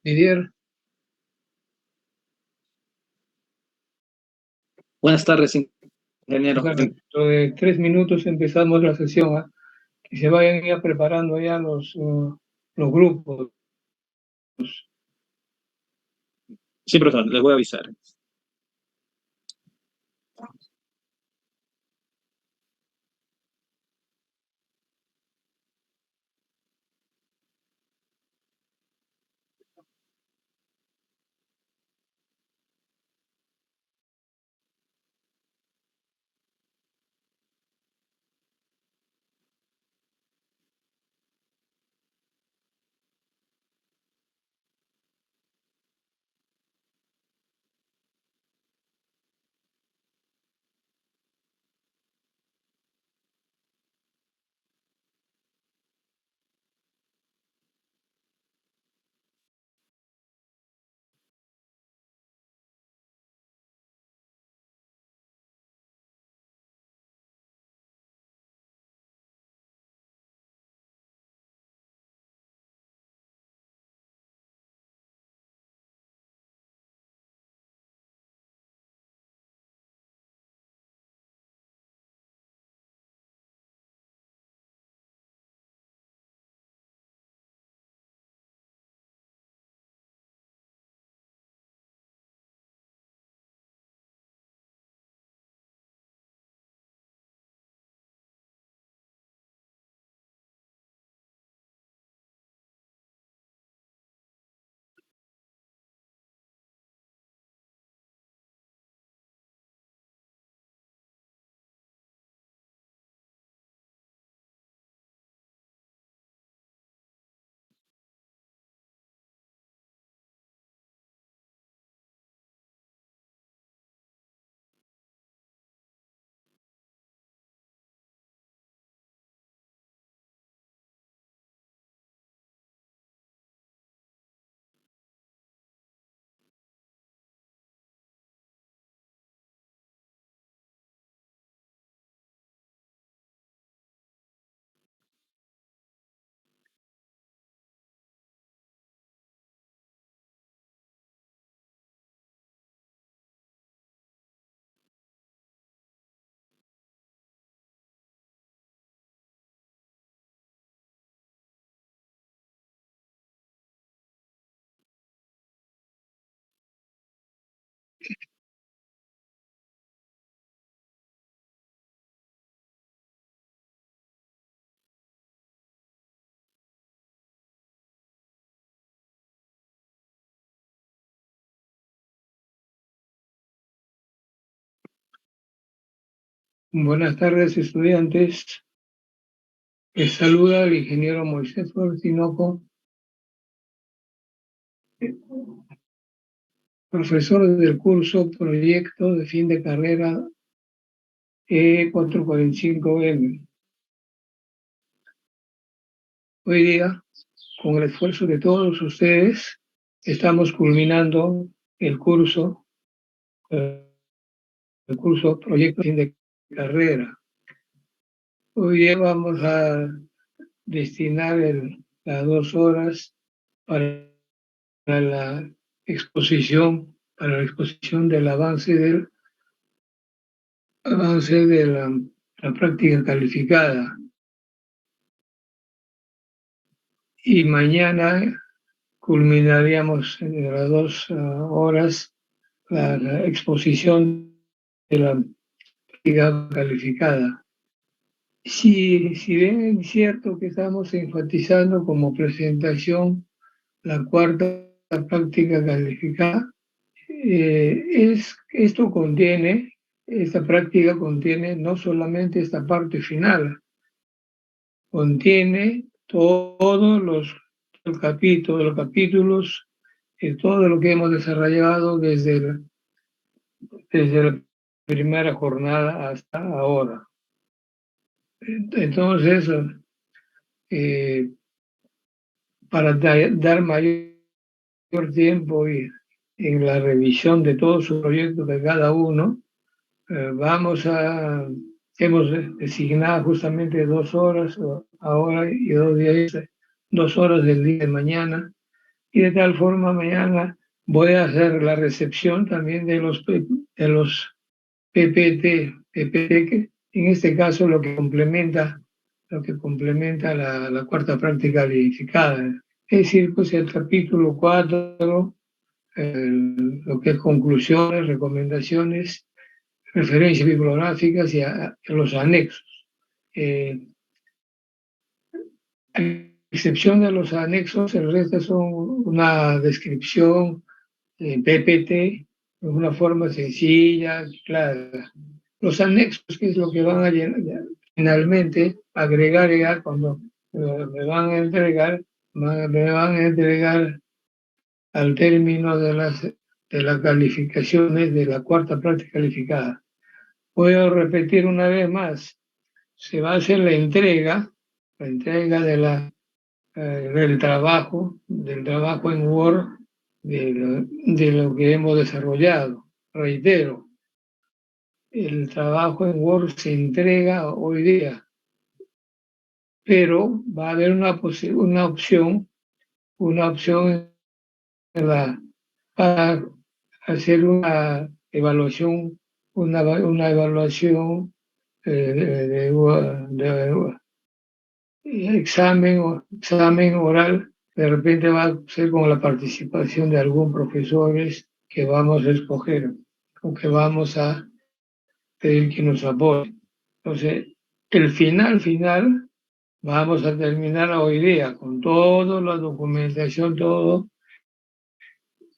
Didier, Buenas tardes, ingeniero. dentro de 3 minutos empezamos la sesión, ¿ah? Que se vayan ya preparando ya los grupos. Sí, profesor, les voy a avisar. Buenas tardes, estudiantes. Les saluda el ingeniero Moisés Flores-Tinoco, profesor del curso Proyecto de Fin de Carrera E445M. Hoy día, con el esfuerzo de todos ustedes, estamos culminando el curso, Proyecto de Fin de Carrera. Hoy día vamos a destinar las 2 horas para la exposición del avance de la práctica calificada. Y mañana culminaríamos en las 2 horas la exposición de la práctica calificada. Si bien es cierto que estamos enfatizando como presentación la cuarta práctica calificada, esta práctica contiene no solamente esta parte final, contiene todos los capítulos, todo lo que hemos desarrollado desde la primera jornada hasta ahora. Entonces, para dar mayor tiempo en la revisión de todos sus proyectos de cada uno, hemos designado justamente 2 horas ahora y 2 horas del día de mañana y de tal forma mañana voy a hacer la recepción también de los PPT, que en este caso lo que complementa la cuarta práctica calificada. Es decir, pues el capítulo 4, lo que es conclusiones, recomendaciones, referencias bibliográficas y los anexos. A excepción de los anexos, el resto son una descripción en PPT, de una forma sencilla, clara. Los anexos, que es lo que van a finalmente agregar ya cuando me van a entregar, me van a entregar al término de las calificaciones de la cuarta práctica calificada. Voy a repetir una vez más, se va a hacer la entrega del trabajo en Word, de lo que hemos desarrollado. Reitero, el trabajo en Word se entrega hoy día, pero va a haber una opción para hacer una evaluación de examen oral. De repente va a ser con la participación de algún profesores que vamos a escoger o que vamos a pedir que nos apoye. Entonces, el final, vamos a terminar hoy día con toda la documentación, todo,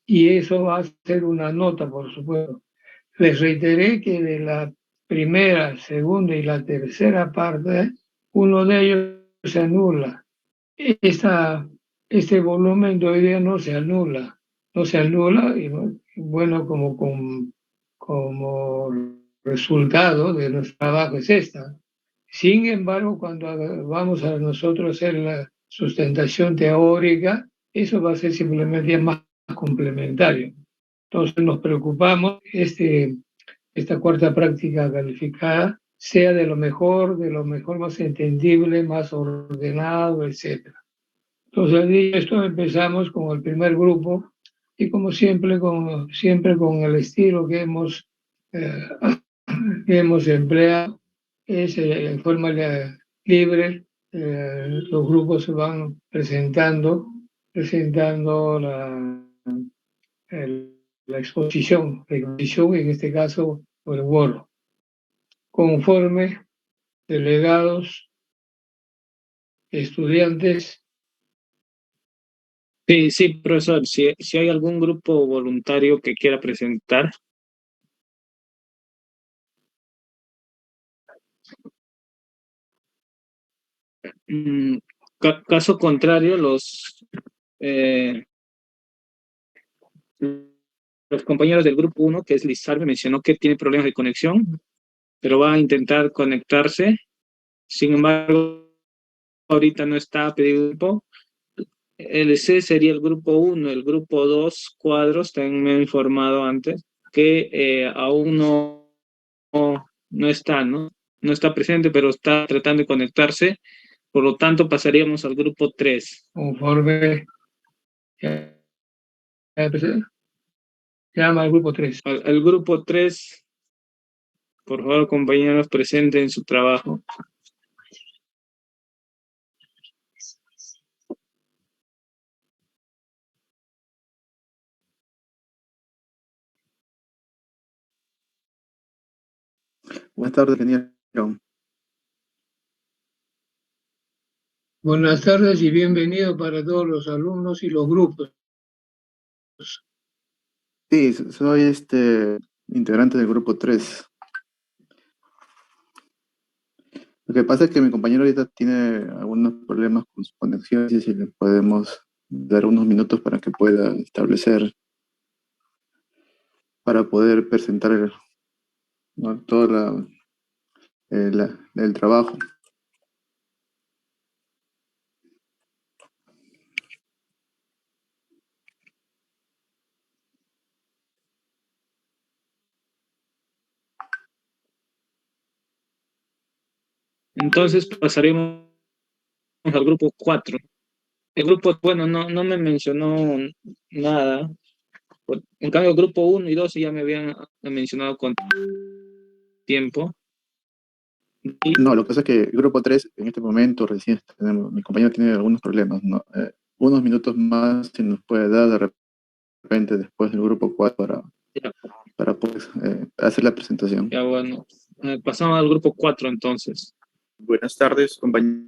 y eso va a ser una nota, por supuesto. Les reiteré que de la primera, segunda y la tercera parte, uno de ellos se anula. Este volumen de hoy día no se anula, y bueno, como resultado de nuestro trabajo es esta. Sin embargo, cuando vamos a nosotros hacer la sustentación teórica, eso va a ser simplemente más complementario. Entonces nos preocupamos esta cuarta práctica calificada sea de lo mejor más entendible, más ordenado, etc. Entonces, dicho esto, empezamos con el primer grupo y como siempre con el estilo eh, que hemos empleado, es en forma libre. Los grupos se van presentando la exposición, en este caso por el Word, conforme delegados, estudiantes. Sí, sí, profesor, si hay algún grupo voluntario que quiera presentar. Mm, Caso contrario, eh, los compañeros del grupo uno, que es Lizarbe, mencionó que tiene problemas de conexión, pero va a intentar conectarse. Sin embargo, ahorita no está pedido grupo. El C sería el grupo uno, el grupo 2 cuadros, también me he informado antes, que aún no está, ¿no? No está presente, pero está tratando de conectarse. Por lo tanto, pasaríamos al grupo 3. Conforme ya, llama al grupo 3. Al grupo 3, por favor, compañeros, presenten su trabajo. Buenas tardes, ingeniero. Buenas tardes y bienvenido para todos los alumnos y los grupos. Sí, soy integrante del grupo 3. Lo que pasa es que mi compañero ahorita tiene algunos problemas con su conexión y si le podemos dar unos minutos para que pueda establecer, para poder presentar ¿no? todo el trabajo. Entonces pasaremos al grupo 4. El grupo, bueno, no me mencionó nada. En cambio, el grupo 1 y 2 ya me habían mencionado con tiempo. Y, No, lo que pasa es que el grupo 3 en este momento recién tenemos, mi compañero tiene algunos problemas, ¿no? Unos minutos más si nos puede dar de repente después del grupo 4 ya, para poder hacer la presentación. ya bueno. Pasamos al grupo 4 entonces. Buenas tardes, compañeros.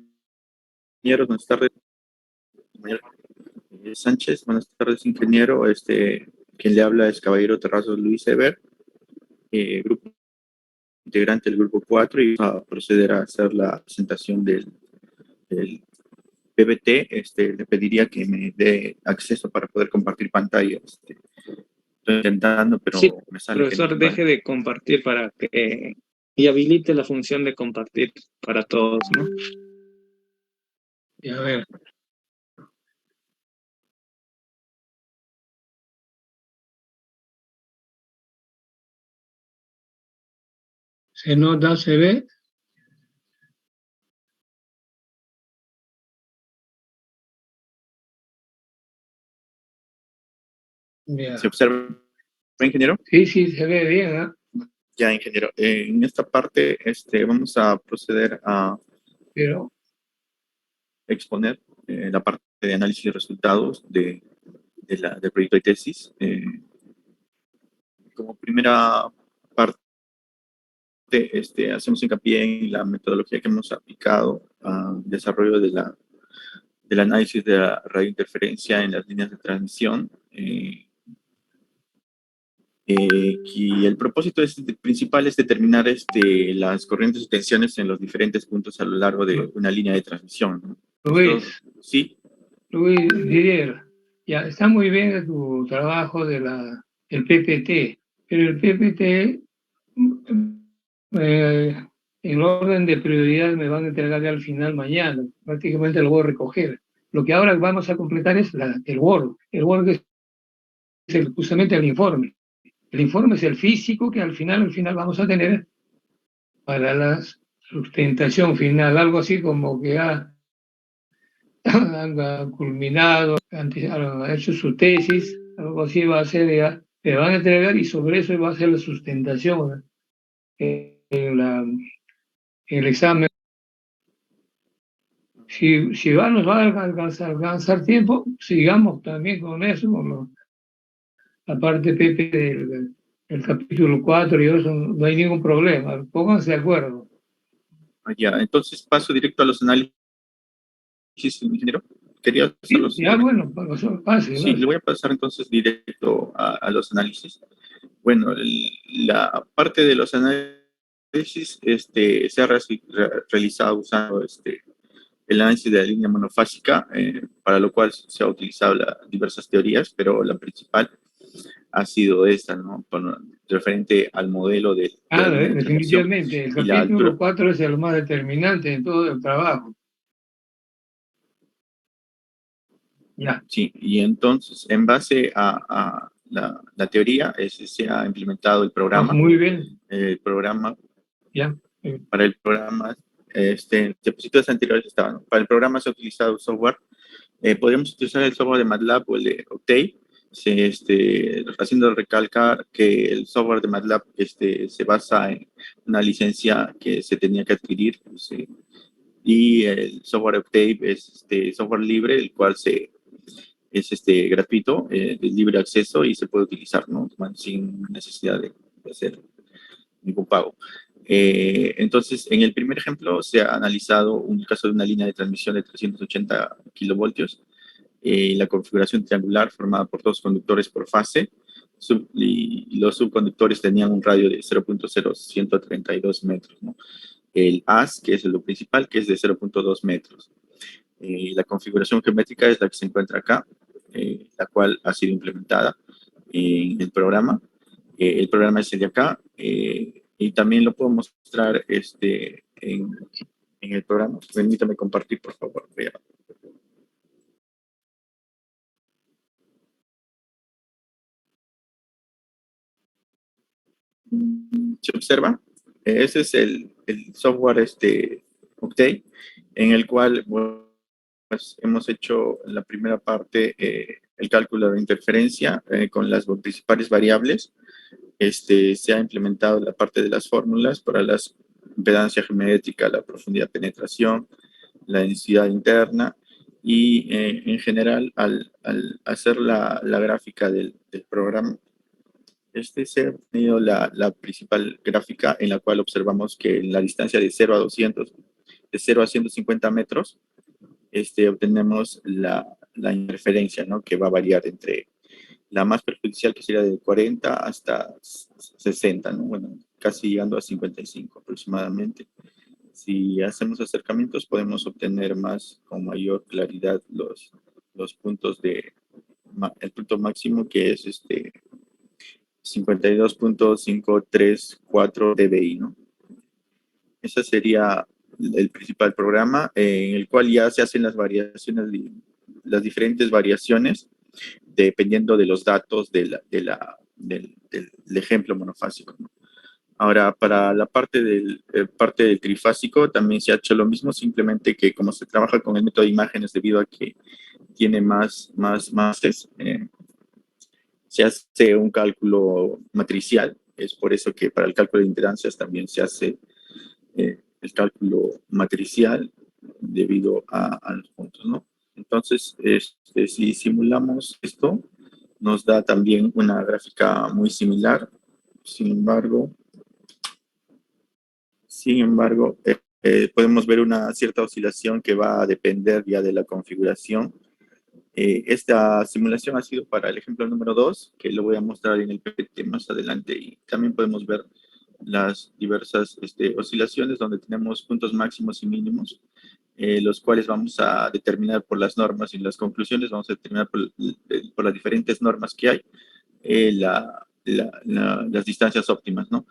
Buenas tardes, compañero Sánchez. Buenas tardes, ingeniero. Quien le habla es Caballero Terrazos Luis Eber, grupo integrante del grupo 4, y vamos a proceder a hacer la presentación del PPT. Le pediría que me dé acceso para poder compartir pantalla. Estoy intentando, pero Sí, me sale que no. profesor, deje de compartir para que y habilite la función de compartir para todos, ¿no? Y a ver. ¿Se nota, se ve? Ya. ¿Se observa, ingeniero? Sí, sí, se ve bien, ¿ah? Ya, ingeniero. En esta parte vamos a proceder a Pero exponer la parte de análisis de resultados del proyecto de tesis. Como primera parte, hacemos hincapié en la metodología que hemos aplicado al desarrollo del análisis de la radiointerferencia en las líneas de transmisión. Y el propósito principal es determinar las corrientes y tensiones en los diferentes puntos a lo largo de una línea de transmisión, ¿no? Luis, Sí, Luis Didier, ya está muy bien tu trabajo del PPT, pero el PPT, en orden de prioridad, me van a entregar ya al final mañana. Prácticamente lo voy a recoger. Lo que ahora vamos a completar es el Word. El Word es justamente el informe. El informe es el físico que al final vamos a tener para la sustentación final, algo así como que han culminado, ha hecho su tesis, algo así va a ser, ya, le van a entregar y sobre eso va a ser la sustentación en el examen. Si nos va a alcanzar tiempo, sigamos también con eso, la parte Pepe del capítulo 4 y eso, no hay ningún problema, pónganse de acuerdo. ya. Entonces paso directo a los análisis, ingeniero. Quería Sí, hacerlos. ya bueno, pase. Sí, le voy a pasar entonces directo a los análisis. Bueno, la parte de los análisis se ha realizado usando el análisis de la línea monofásica, para lo cual se ha utilizado diversas teorías, pero la principal ha sido esta, ¿no? Referente al modelo de la línea de transmisión Definitivamente, el y la altura. capítulo 4 es el más determinante en todo el trabajo. Ya. Sí, y entonces, en base a la teoría, se ha implementado el programa. Muy bien. El programa, Ya. para el programa, diapositivas anteriores estaban. Para el programa se ha utilizado software. Podríamos utilizar el software de MATLAB o el de Octave, haciendo recalcar que el software de MATLAB se basa en una licencia que se tenía que adquirir, y el software Octave es software libre, el cual es gratuito, de libre acceso, y se puede utilizar, ¿no? Sin necesidad de hacer ningún pago. Entonces, en el primer ejemplo se ha analizado un caso de una línea de transmisión de 380 kilovoltios, la configuración triangular formada por dos conductores por fase, y los subconductores tenían un radio de 0.0132 metros, ¿no? El haz, que es lo principal, que es de 0.2 metros. La configuración geométrica es la que se encuentra acá, la cual ha sido implementada en el programa. El programa es el de acá, y también lo puedo mostrar en el programa. Permítame compartir, por favor. Vea. ¿Se observa? Ese es el software Octave, en el cual, bueno, pues, hemos hecho en la primera parte el cálculo de interferencia con las principales variables. Se ha implementado la parte de las fórmulas para la impedancia geométrica, la profundidad de penetración, la densidad interna y en general al hacer la gráfica del programa, se ha tenido la principal gráfica en la cual observamos que en la distancia de 0 a 200, de 0 a 150 metros, obtenemos la interferencia, ¿no? Que va a variar entre la más perjudicial, que sería de 40 hasta 60, ¿no? Bueno, casi llegando a 55 aproximadamente. Si hacemos acercamientos, podemos obtener con mayor claridad los puntos el punto máximo, que es 52.534 dBi, ¿no? Ese sería el principal programa en el cual ya se hacen las variaciones, las diferentes variaciones, dependiendo de los datos del ejemplo monofásico, ¿no? Ahora, para la parte del trifásico también se ha hecho lo mismo, simplemente que como se trabaja con el método de imágenes debido a que tiene más se hace un cálculo matricial. Es por eso que para el cálculo de impedancias también se hace el cálculo matricial debido a los puntos, ¿no? Entonces, si simulamos esto, nos da también una gráfica muy similar. Sin embargo, podemos ver una cierta oscilación que va a depender ya de la configuración. Esta simulación ha sido para el ejemplo número 2, que lo voy a mostrar en el PPT más adelante, y también podemos ver las diversas oscilaciones donde tenemos puntos máximos y mínimos, los cuales vamos a determinar por las normas, y las conclusiones vamos a determinar por las diferentes normas que hay, las distancias óptimas, ¿no?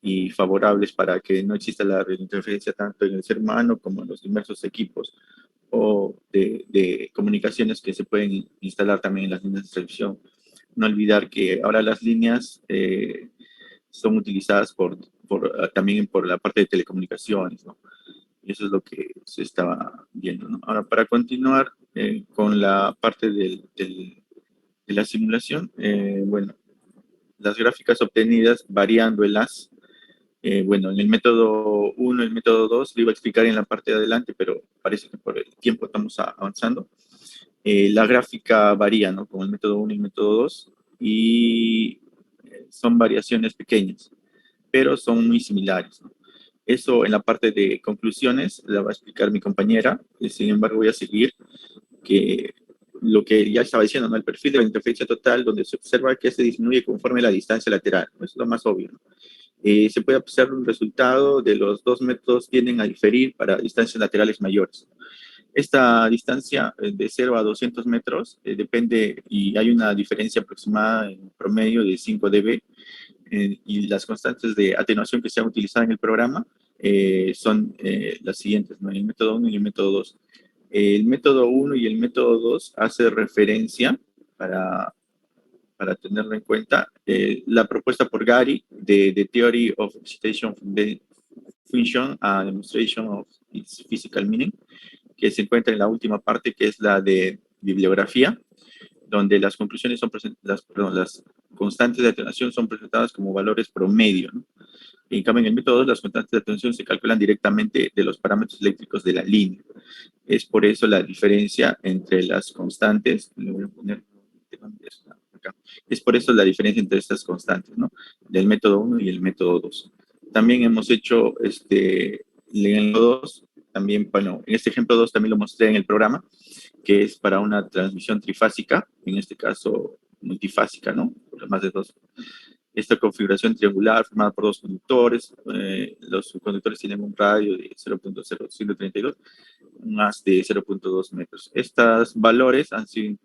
Y favorables para que no exista la interferencia tanto en el ser humano como en los diversos equipos o de comunicaciones que se pueden instalar también en las líneas de recepción. No olvidar que ahora las líneas son utilizadas también por la parte de telecomunicaciones, ¿no? Y eso es lo que se estaba viendo, ¿no? Ahora, para continuar con la parte de la simulación, bueno, las gráficas obtenidas variando el haz. Bueno, en el método 1, el método 2, lo iba a explicar en la parte de adelante, pero parece que por el tiempo estamos avanzando. La gráfica varía, ¿no? Con el método 1 y el método 2, y son variaciones pequeñas, pero son muy similares, ¿no? Eso en la parte de conclusiones la va a explicar mi compañera. Sin embargo, voy a seguir que lo que ya estaba diciendo, ¿no? El perfil de la interferencia total, donde se observa que se disminuye conforme la distancia lateral. Eso es lo más obvio, ¿no? Se puede observar un resultado de los dos métodos tienden a diferir para distancias laterales mayores. Esta distancia de 0 a 200 metros depende, y hay una diferencia aproximada en promedio de 5 dB, y las constantes de atenuación que se han utilizado en el programa son las siguientes, ¿no? El método 1 y el método 2. El método 1 y el método 2 hace referencia, para tenerlo en cuenta, la propuesta por Gary de The Theory of Excitation Function a Demonstration of its Physical Meaning, que se encuentra en la última parte, que es la de bibliografía, donde las conclusiones son las constantes de atenuación son presentadas como valores promedio, ¿no? En cambio, en el método 2, las constantes de atenuación se calculan directamente de los parámetros eléctricos de la línea. Es por eso la diferencia entre las constantes. Le voy a poner acá. Es por eso la diferencia entre estas constantes, ¿no? Del método 1 y el método 2. También hemos hecho, en el 2, también, bueno, en este ejemplo 2 también lo mostré en el programa, que es para una transmisión trifásica, en este caso multifásica, ¿no? Por más de dos. Esta configuración triangular formada por dos conductores, los conductores tienen un radio de 0.0132, más de 0.2 metros. Estos valores han sido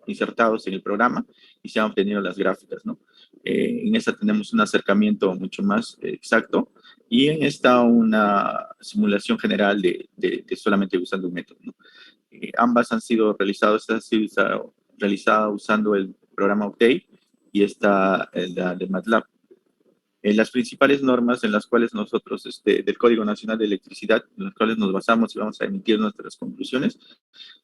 insertados en el programa y se han obtenido las gráficas, ¿no? En esta tenemos un acercamiento mucho más exacto, y en esta una simulación general de solamente usando un método, ¿no? Ambas han sido realizadas, esta ha sido realizada usando el programa Octave y esta la de MATLAB. Las principales normas en las cuales nosotros, del Código Nacional de Electricidad, en las cuales nos basamos y vamos a emitir nuestras conclusiones,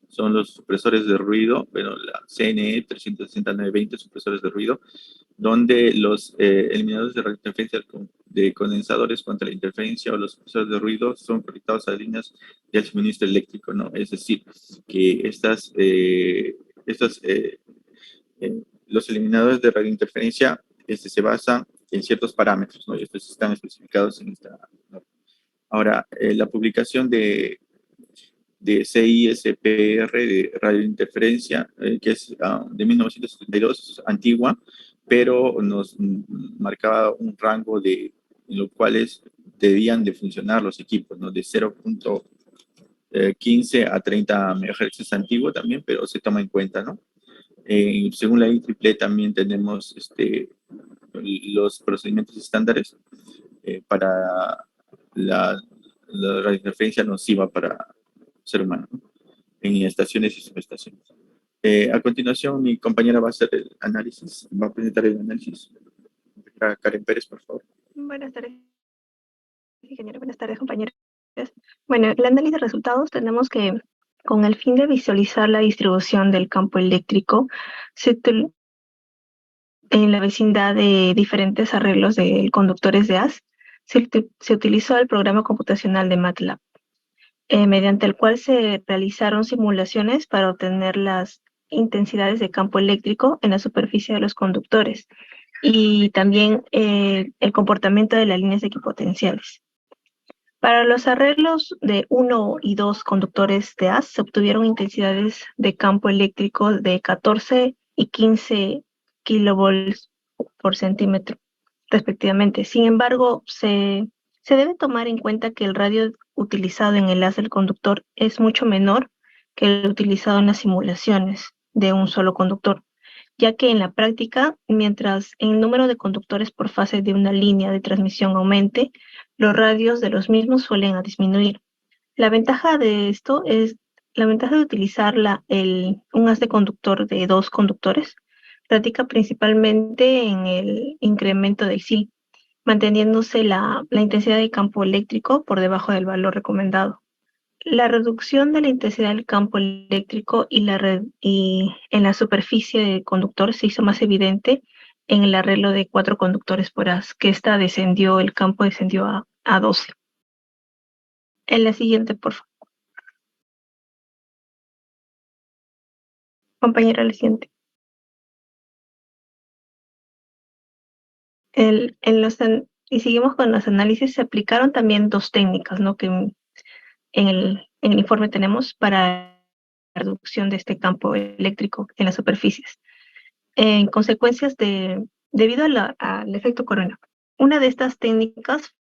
son los supresores de ruido, bueno, la CNE 36920, supresores de ruido, donde los eliminadores de radiointerferencia de condensadores contra la interferencia o los supresores de ruido son conectados a líneas del suministro eléctrico, ¿no? Es decir, que los eliminadores de radiointerferencia se basan en ciertos parámetros, ¿no? Y estos están especificados en esta norma. Ahora, la publicación de CISPR de radiointerferencia, que es de 1972, es antigua, pero nos marcaba un rango en los cuales debían de funcionar los equipos, ¿no? De 0.15 a 30 MHz es antiguo también, pero se toma en cuenta, ¿no? Según la IEEE también tenemos los procedimientos estándares para la radiointerferencia nociva para ser humano, ¿no? En estaciones y subestaciones. A continuación, mi compañera va a hacer el análisis, va a presentar el análisis. Karen Pérez, por favor. Buenas tardes, ingeniero. Buenas tardes, compañeros. Bueno, el análisis de resultados tenemos que, con el fin de visualizar la distribución del campo eléctrico, en la vecindad de diferentes arreglos de conductores de haz, se utilizó el programa computacional de MATLAB, mediante el cual se realizaron simulaciones para obtener las intensidades de campo eléctrico en la superficie de los conductores y también el comportamiento de las líneas equipotenciales. Para los arreglos de 1 y 2 conductores de haz se obtuvieron intensidades de campo eléctrico de 14 y 15 kilovolts por centímetro, respectivamente. Sin embargo, se debe tomar en cuenta que el radio utilizado en el haz del conductor es mucho menor que el utilizado en las simulaciones de un solo conductor, ya que en la práctica, mientras el número de conductores por fase de una línea de transmisión aumente, los radios de los mismos suelen disminuir. La ventaja de utilizar un haz de conductor de 2 conductores radica principalmente en el incremento del SIL, manteniéndose la intensidad de campo eléctrico por debajo del valor recomendado. La reducción de la intensidad del campo eléctrico y en la superficie del conductor se hizo más evidente en el arreglo de 4 conductores por haz, que el campo descendió a 12. En la siguiente, por favor. Compañera, la siguiente. Y seguimos con los análisis. Se aplicaron también 2 técnicas, ¿no? Que en el informe tenemos para la reducción de este campo eléctrico en las superficies. En consecuencias debido al efecto corona. Una de estas técnicas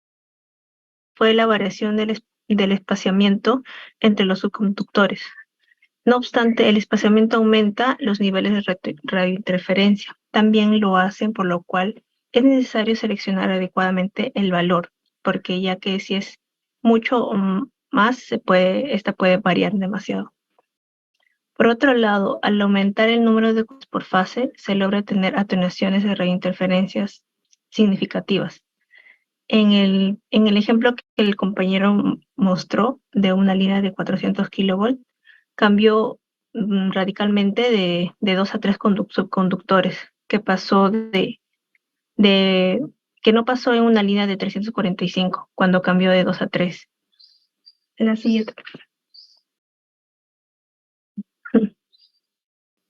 fue la variación del espaciamiento entre los subconductores. No obstante, el espaciamiento aumenta los niveles de radiointerferencia. También lo hacen, por lo cual es necesario seleccionar adecuadamente el valor, porque ya que si es mucho o más, esta puede variar demasiado. Por otro lado, al aumentar el número de por fase, se logra tener atenuaciones de radiointerferencias significativas. En el ejemplo que el compañero mostró de una línea de 400 kilovolts, cambió radicalmente de 2 a 3 subconductores, que no pasó en una línea de 345, cuando cambió de 2 a 3. La siguiente.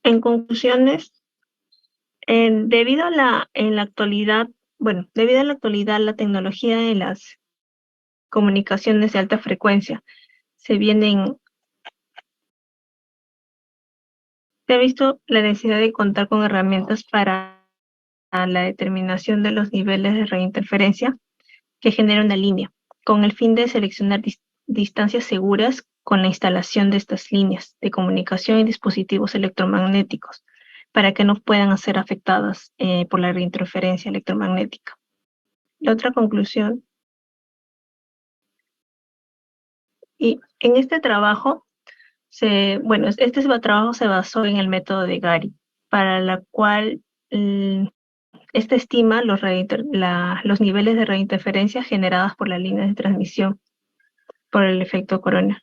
En conclusiones, debido a la actualidad, la tecnología de las comunicaciones de alta frecuencia se ha visto la necesidad de contar con herramientas para la determinación de los niveles de radiointerferencia que genera una línea, con el fin de seleccionar distancias seguras con la instalación de estas líneas de comunicación y dispositivos electromagnéticos, para que no puedan ser afectadas por la radiointerferencia electromagnética. La otra conclusión, y en este trabajo, este trabajo se basó en el método de Gary, para la cual Esta estima los niveles de radiointerferencia generadas por las líneas de transmisión por el efecto corona.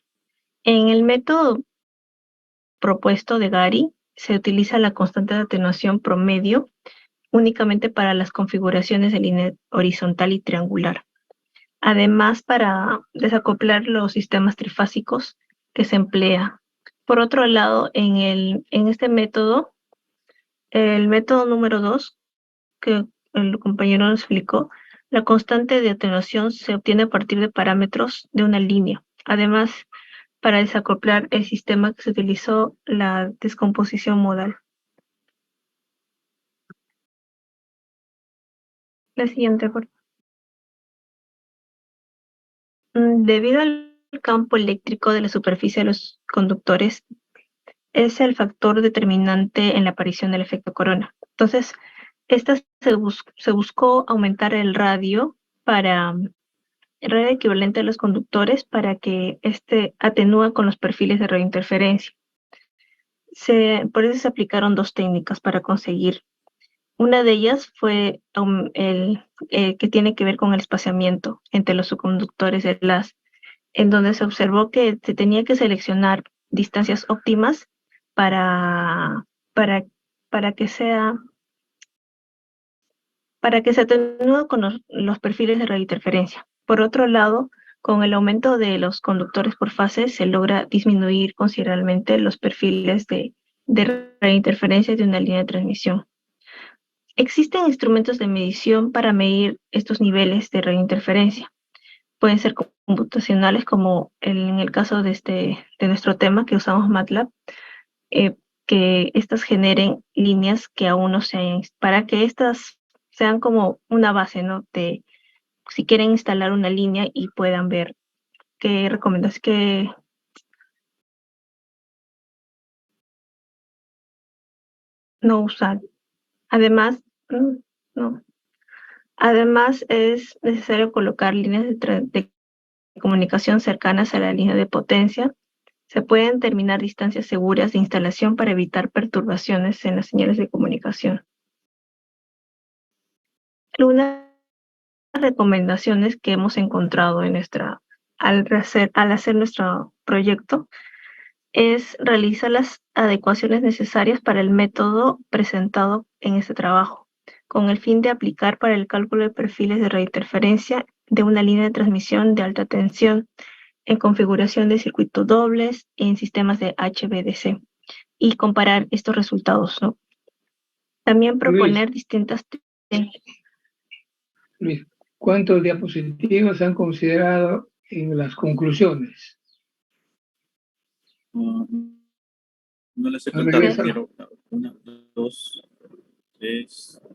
En el método propuesto de Gary se utiliza la constante de atenuación promedio únicamente para las configuraciones de línea horizontal y triangular. Además, para desacoplar los sistemas trifásicos que se emplea. Por otro lado, en este método, el método número 2, que el compañero nos explicó, la constante de atenuación se obtiene a partir de parámetros de una línea. Además, para desacoplar el sistema que se utilizó la descomposición modal. La siguiente, por favor. Debido al campo eléctrico de la superficie de los conductores, es el factor determinante en la aparición del efecto corona. Entonces, se buscó aumentar el radio equivalente a los conductores para que atenúe con los perfiles de radiointerferencia. Por eso se aplicaron dos técnicas para conseguir. Una de ellas fue que tiene que ver con el espaciamiento entre los subconductores de LAS, en donde se observó que se tenía que seleccionar distancias óptimas para que se atenúe con los perfiles de radiointerferencia. Por otro lado, con el aumento de los conductores por fase se logra disminuir considerablemente los perfiles de radiointerferencia de una línea de transmisión. Existen instrumentos de medición para medir estos niveles de radiointerferencia. Pueden ser computacionales, como en el caso de nuestro tema que usamos MATLAB, que estas generen líneas que aún no se hayan, para que estas sean como una base, ¿no? Si quieren instalar una línea y puedan ver qué recomiendas que no usar. Además, no. Además, es necesario colocar líneas de comunicación cercanas a la línea de potencia. Se pueden determinar distancias seguras de instalación para evitar perturbaciones en las señales de comunicación. Algunas recomendaciones que hemos encontrado al hacer nuestro proyecto es realizar las adecuaciones necesarias para el método presentado en este trabajo, con el fin de aplicar para el cálculo de perfiles de radiointerferencia de una línea de transmisión de alta tensión en configuración de circuitos dobles en sistemas de HVDC y comparar estos resultados, ¿no? También proponer distintas... Luis, ¿cuántos diapositivas han considerado en las conclusiones? No les he contado, ingeniero. 1, 2,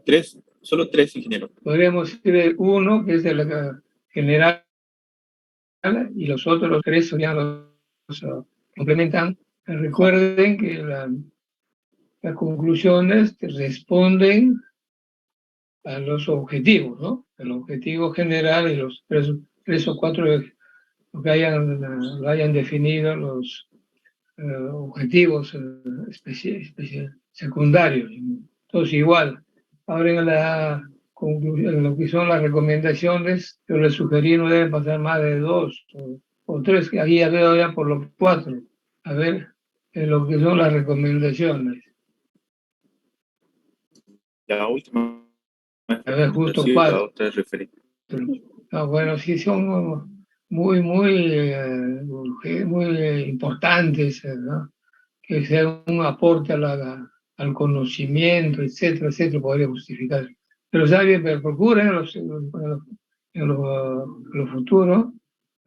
3, solo 3, ingeniero. Podríamos decir 1, que es de la general, y los otros 3 ya los complementan. Recuerden que las conclusiones responden a los objetivos, ¿no? El objetivo general y los 3 o 4 lo hayan definido los objetivos secundarios. Entonces, igual, ahora en lo que son las recomendaciones, yo les sugerí no deben pasar más de 2 o 3, que aquí ya veo ya por los 4. A ver, en lo que son las recomendaciones. La última. A ver, justo 4. Bueno, sí, son muy importantes, ¿no? Que sea un aporte al conocimiento, etcétera, podría justificar. Pero saben, pero procuren en lo futuro,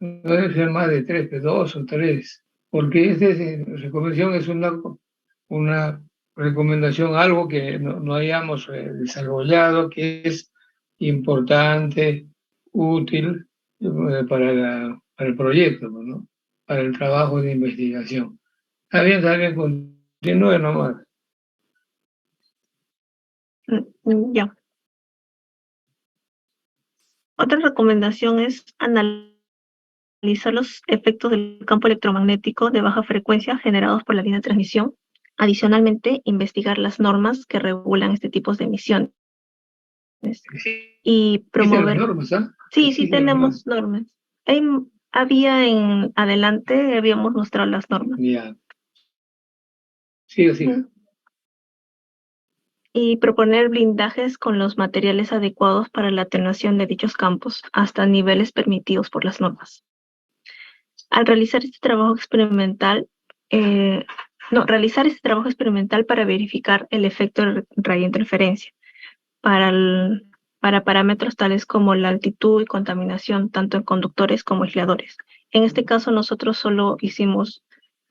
no debe ser más de 3, de 2 o 3, porque esta recomendación es una recomendación, algo que no hayamos desarrollado, que es importante, útil para el proyecto, ¿no? Para el trabajo de investigación. Está bien, continúe nomás. Ya. Otra recomendación es analizar los efectos del campo electromagnético de baja frecuencia generados por la línea de transmisión. Adicionalmente, investigar las normas que regulan este tipo de emisiones. Y Existen las promover... normas, ¿ah? Sí, sí Existen las tenemos normas. Había en adelante, habíamos mostrado las normas. Ya. Sí, sí. Y proponer blindajes con los materiales adecuados para la atenuación de dichos campos hasta niveles permitidos por las normas. Al realizar este trabajo experimental, realizar este trabajo experimental para verificar el efecto de radiointerferencia para parámetros tales como la altitud y contaminación, tanto en conductores como aisladores. En este caso, nosotros solo hicimos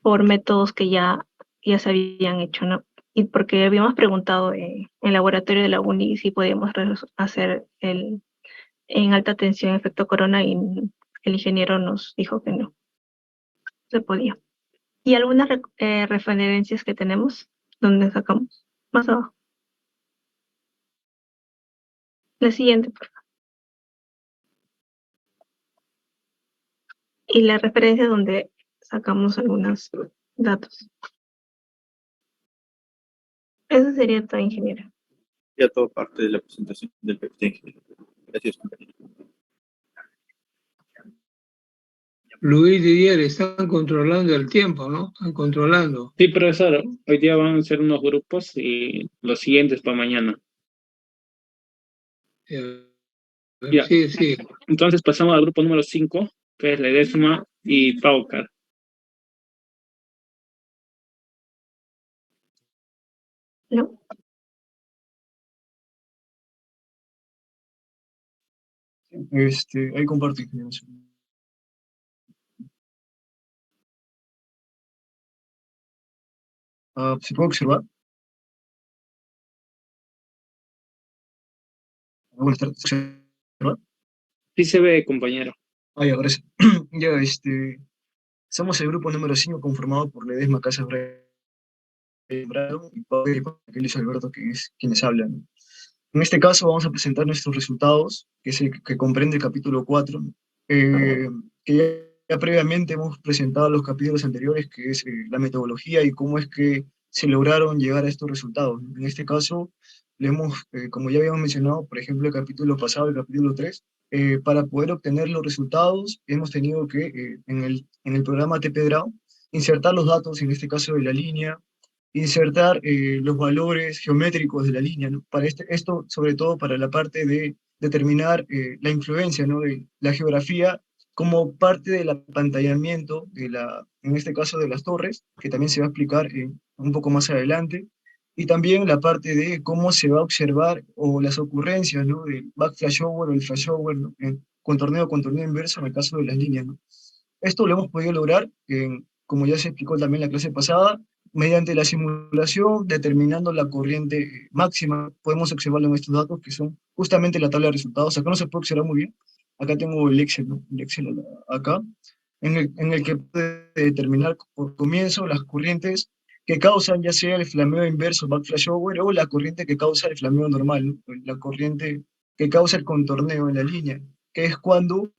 por métodos que ya se habían hecho, ¿no? Y porque habíamos preguntado en el laboratorio de la UNI si podíamos hacer en alta tensión efecto corona, y el ingeniero nos dijo que no se podía. Y algunas referencias que tenemos, donde sacamos más abajo. La siguiente, por favor. Y la referencia donde sacamos algunos datos. Eso sería todo, ingeniero. Ya todo parte de la presentación del PPT. Gracias, compañero. Luis Didier, están controlando el tiempo, ¿no? Están controlando. Sí, profesor, hoy día van a ser unos grupos y los siguientes para mañana. Ya. Sí, sí. Entonces pasamos al grupo número 5, que es Ledesma y Paucar. ¿No? Ahí comparto. ¿Se puede observar? Buenas tardes. ¿Se puede observar? Sí se ve, compañero. Ya, ahora sí. Ya, somos el grupo número 5 conformado por Ledesma Casas Bravo y Pablo y Luis Alberto, que es quienes hablan. En este caso vamos a presentar nuestros resultados, que comprende el capítulo 4, que ya previamente hemos presentado los capítulos anteriores, que es la metodología y cómo es que se lograron llegar a estos resultados. En este caso, como ya habíamos mencionado, por ejemplo, el capítulo pasado, el capítulo 3, para poder obtener los resultados, hemos tenido que, en el programa TP-Draw, insertar los datos, en este caso de la línea, insertar los valores geométricos de la línea, ¿no? Esto, sobre todo, para la parte de determinar la influencia, ¿no? De la geografía como parte del apantallamiento, en este caso de las torres, que también se va a explicar un poco más adelante, y también la parte de cómo se va a observar o las ocurrencias, ¿no? Del back flashover o el flashover, ¿no? Contorneo inverso en el caso de las líneas, ¿no? Esto lo hemos podido lograr, como ya se explicó también en la clase pasada, mediante la simulación, determinando la corriente máxima. Podemos observarlo en estos datos, que son justamente la tabla de resultados. Acá no se puede observar muy bien. Acá tengo el Excel, ¿no? El Excel acá, en el que puede determinar por comienzo las corrientes que causan ya sea el flameo inverso, back flashover, o la corriente que causa el flameo normal, ¿no? La corriente que causa el contorneo en la línea, que es cuando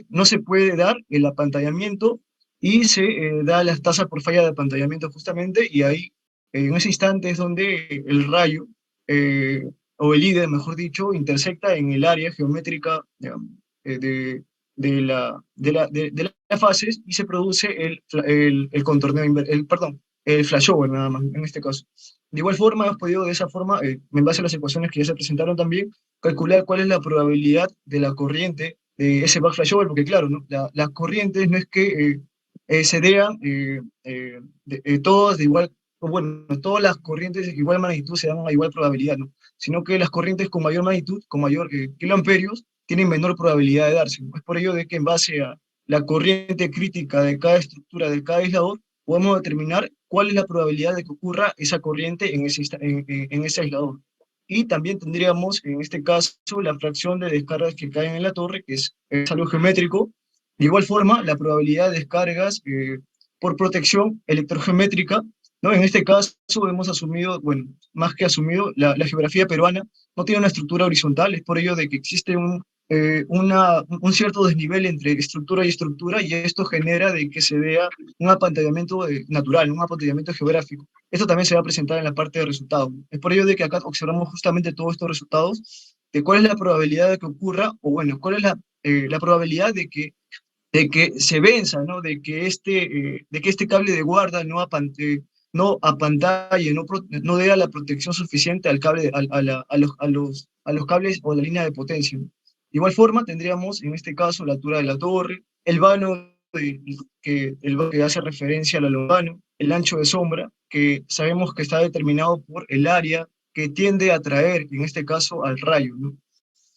no se puede dar el apantallamiento y se da las tasas por falla de apantallamiento justamente, y ahí, en ese instante es donde el rayo, o el IDE, mejor dicho, intersecta en el área geométrica, digamos, de las fases, y se produce el contorneo, el flashover nada más, en este caso. De igual forma, hemos podido de esa forma, en base a las ecuaciones que ya se presentaron también, calcular cuál es la probabilidad de la corriente de ese back flashover, porque claro, ¿no? Las corrientes no es que se vean todas de igual, o bueno, todas las corrientes de igual magnitud se dan a igual probabilidad, ¿no? Sino que las corrientes con mayor magnitud, con mayor kiloamperios, tienen menor probabilidad de darse, ¿no? Es por ello de que en base a la corriente crítica de cada estructura, de cada aislador, podemos determinar cuál es la probabilidad de que ocurra esa corriente en ese aislador. Y también tendríamos, en este caso, la fracción de descargas que caen en la torre, que es algo geométrico. De igual forma, la probabilidad de descargas por protección electrogeométrica, ¿no? En este caso hemos asumido, bueno, más que asumido, la geografía peruana no tiene una estructura horizontal, es por ello de que existe un cierto desnivel entre estructura y estructura, y esto genera de que se vea un apantallamiento natural, un apantallamiento geográfico. Esto también se va a presentar en la parte de resultados. Es por ello de que acá observamos justamente todos estos resultados, de cuál es la probabilidad de que ocurra, o bueno, cuál es la probabilidad de que se venza, ¿no? De que este cable de guarda no apantalle, no dé la protección suficiente al cable, a los cables o la línea de potencia, ¿no? De igual forma, tendríamos en este caso la altura de la torre, el vano que hace referencia al vano, el ancho de sombra, que sabemos que está determinado por el área que tiende a atraer, en este caso, al rayo, ¿no?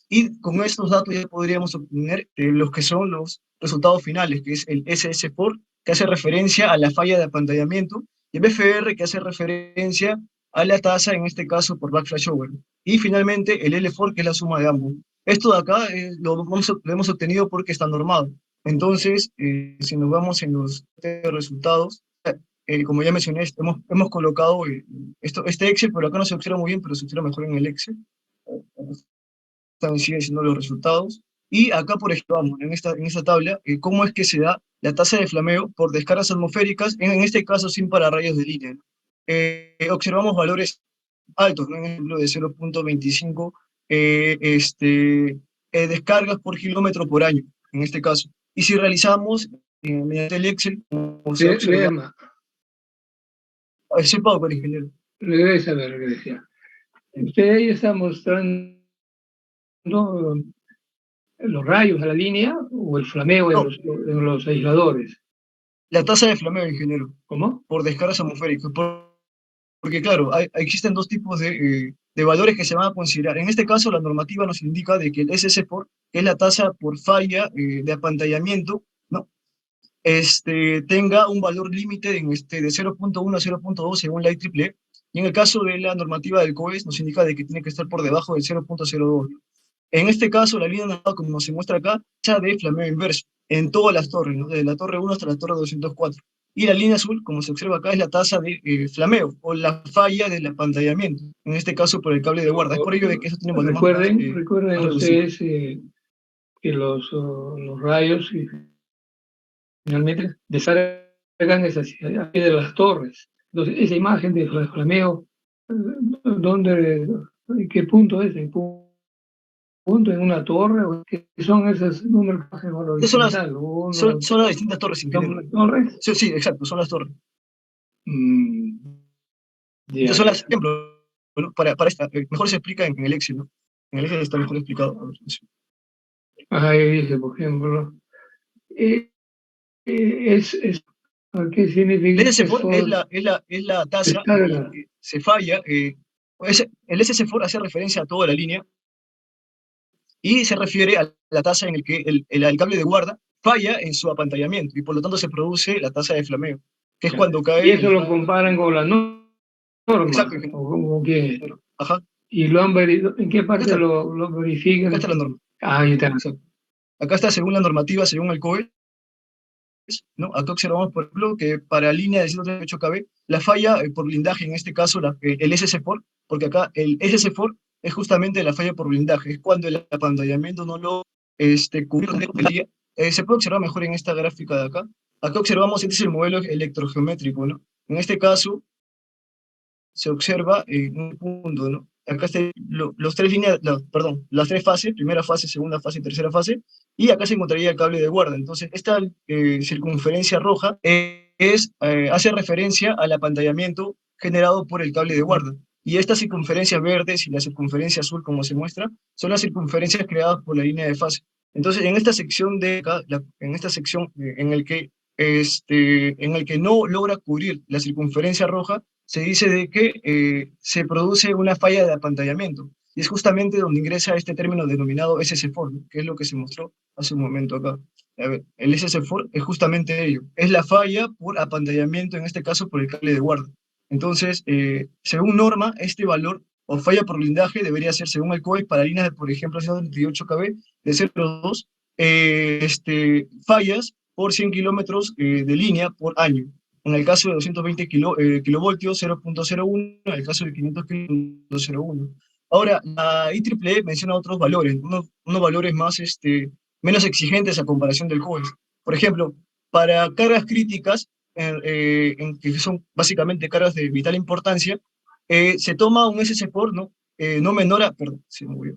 Y con estos datos ya podríamos obtener los que son los resultados finales, que es el SS4, que hace referencia a la falla de apantallamiento, y el BFR, que hace referencia a la tasa, en este caso por backflash over. Y finalmente el L4, que es la suma de ambos. Esto de acá lo hemos obtenido porque está normado. Entonces, si nos vamos en los resultados, como ya mencioné, hemos colocado este Excel, pero acá no se observa muy bien, pero se observa mejor en el Excel. Siguen siendo los resultados. Y acá, por ejemplo, vamos, en esta tabla, cómo es que se da la tasa de flameo por descargas atmosféricas, en este caso sin pararrayos de línea, ¿no? Observamos valores altos, ¿no? En ejemplo de 0.25 descargas por kilómetro por año, en este caso. Y si realizamos mediante el Excel, como se observa, soy Pau, ingeniero. Regresa, regresa. Usted ahí está mostrando los rayos a la línea o el flameo en los aisladores. La tasa de flameo, ingeniero. ¿Cómo? Por descargas atmosféricas. Porque claro, existen dos tipos de valores que se van a considerar. En este caso, la normativa nos indica de que el SS4, que es la tasa por falla de apantallamiento, ¿no? Tenga un valor límite de 0.1 a 0.2 según la IEEE, y en el caso de la normativa del COES nos indica de que tiene que estar por debajo del 0.02. En este caso, la línea naranja, como se muestra acá, ya de flameo inverso, en todas las torres, ¿no? Desde la torre 1 hasta la torre 204. Y la línea azul, como se observa acá, es la tasa de flameo, o la falla del apantallamiento, en este caso por el cable de guarda. Es por ello de que eso tiene valor recuerden más ustedes que los rayos finalmente descargan hacia de las torres. Entonces, esa imagen de flameo, ¿en qué punto es? ¿En punto en una torre? ¿O qué son esos números? Son las distintas torres, ingeniero. ¿Son las torres? Sí, exacto, son las torres. Estas son las ejemplos, ¿no? Para esta, mejor se explica en el Excel, ¿no? En el Excel está mejor explicado. A ver, ahí dice, por ejemplo, ¿qué significa? El SS4 es la tasa que se falla. El SS4 hace referencia a toda la línea y se refiere a la tasa en el que el cable de guarda falla en su apantallamiento y por lo tanto se produce la tasa de flameo, que es cuando cae... Y eso lo comparan con la norma. Exacto. ¿O qué? Ajá. ¿Y ¿en qué parte lo verifican? Acá está la norma. Ahí está. Exacto. Acá está según la normativa, según el COE, ¿no? Acá observamos, por ejemplo, que para línea de 138 kV, la falla por blindaje, en este caso el SS4, porque acá el SS4 es justamente la falla por blindaje, es cuando el apantallamiento no lo cubre. Se puede observar mejor en esta gráfica de acá. Acá observamos, este es el modelo electrogeométrico, ¿no? En este caso, se observa un punto, ¿no? Acá están las tres fases, primera fase, segunda fase y tercera fase, y acá se encontraría el cable de guarda. Entonces, esta circunferencia roja hace referencia al apantallamiento generado por el cable de guarda. Y estas circunferencias verdes y la circunferencia azul, como se muestra, son las circunferencias creadas por la línea de fase. Entonces, en esta sección en el que no logra cubrir la circunferencia roja, se dice de que se produce una falla de apantallamiento. Y es justamente donde ingresa este término denominado SS4, ¿no? Que es lo que se mostró hace un momento acá. A ver, el SS4 es justamente ello. Es la falla por apantallamiento, en este caso por el cable de guarda. Entonces, según norma, este valor o falla por blindaje debería ser, según el COE, para líneas de, por ejemplo, 138 kV de 0,2 fallas por 100 kilómetros de línea por año. En el caso de 220 kilovoltios, 0.01, en el caso de 500 kilovoltios, 0.01. Ahora, la IEEE menciona otros valores, unos valores menos exigentes a comparación del COES. Por ejemplo, para cargas críticas, que son básicamente cargas de vital importancia, se toma un SS4, ¿no? No menor a, perdón, se me movió.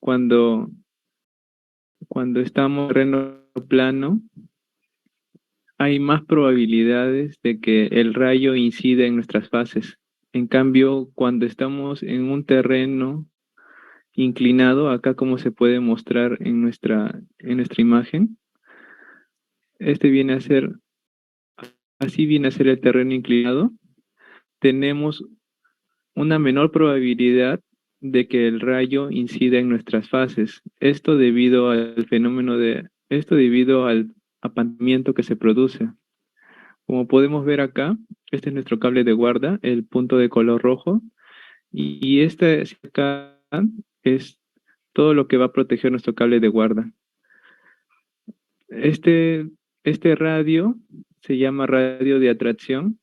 cuando estamos en terreno plano, hay más probabilidades de que el rayo incida en nuestras fases. En cambio, cuando estamos en un terreno inclinado, acá como se puede mostrar en nuestra imagen, así viene a ser el terreno inclinado, tenemos una menor probabilidad de que el rayo incida en nuestras fases. Esto debido al apantamiento que se produce. Como podemos ver acá, este es nuestro cable de guarda, el punto de color rojo, y este acá es todo lo que va a proteger nuestro cable de guarda. Este radio se llama radio de atracción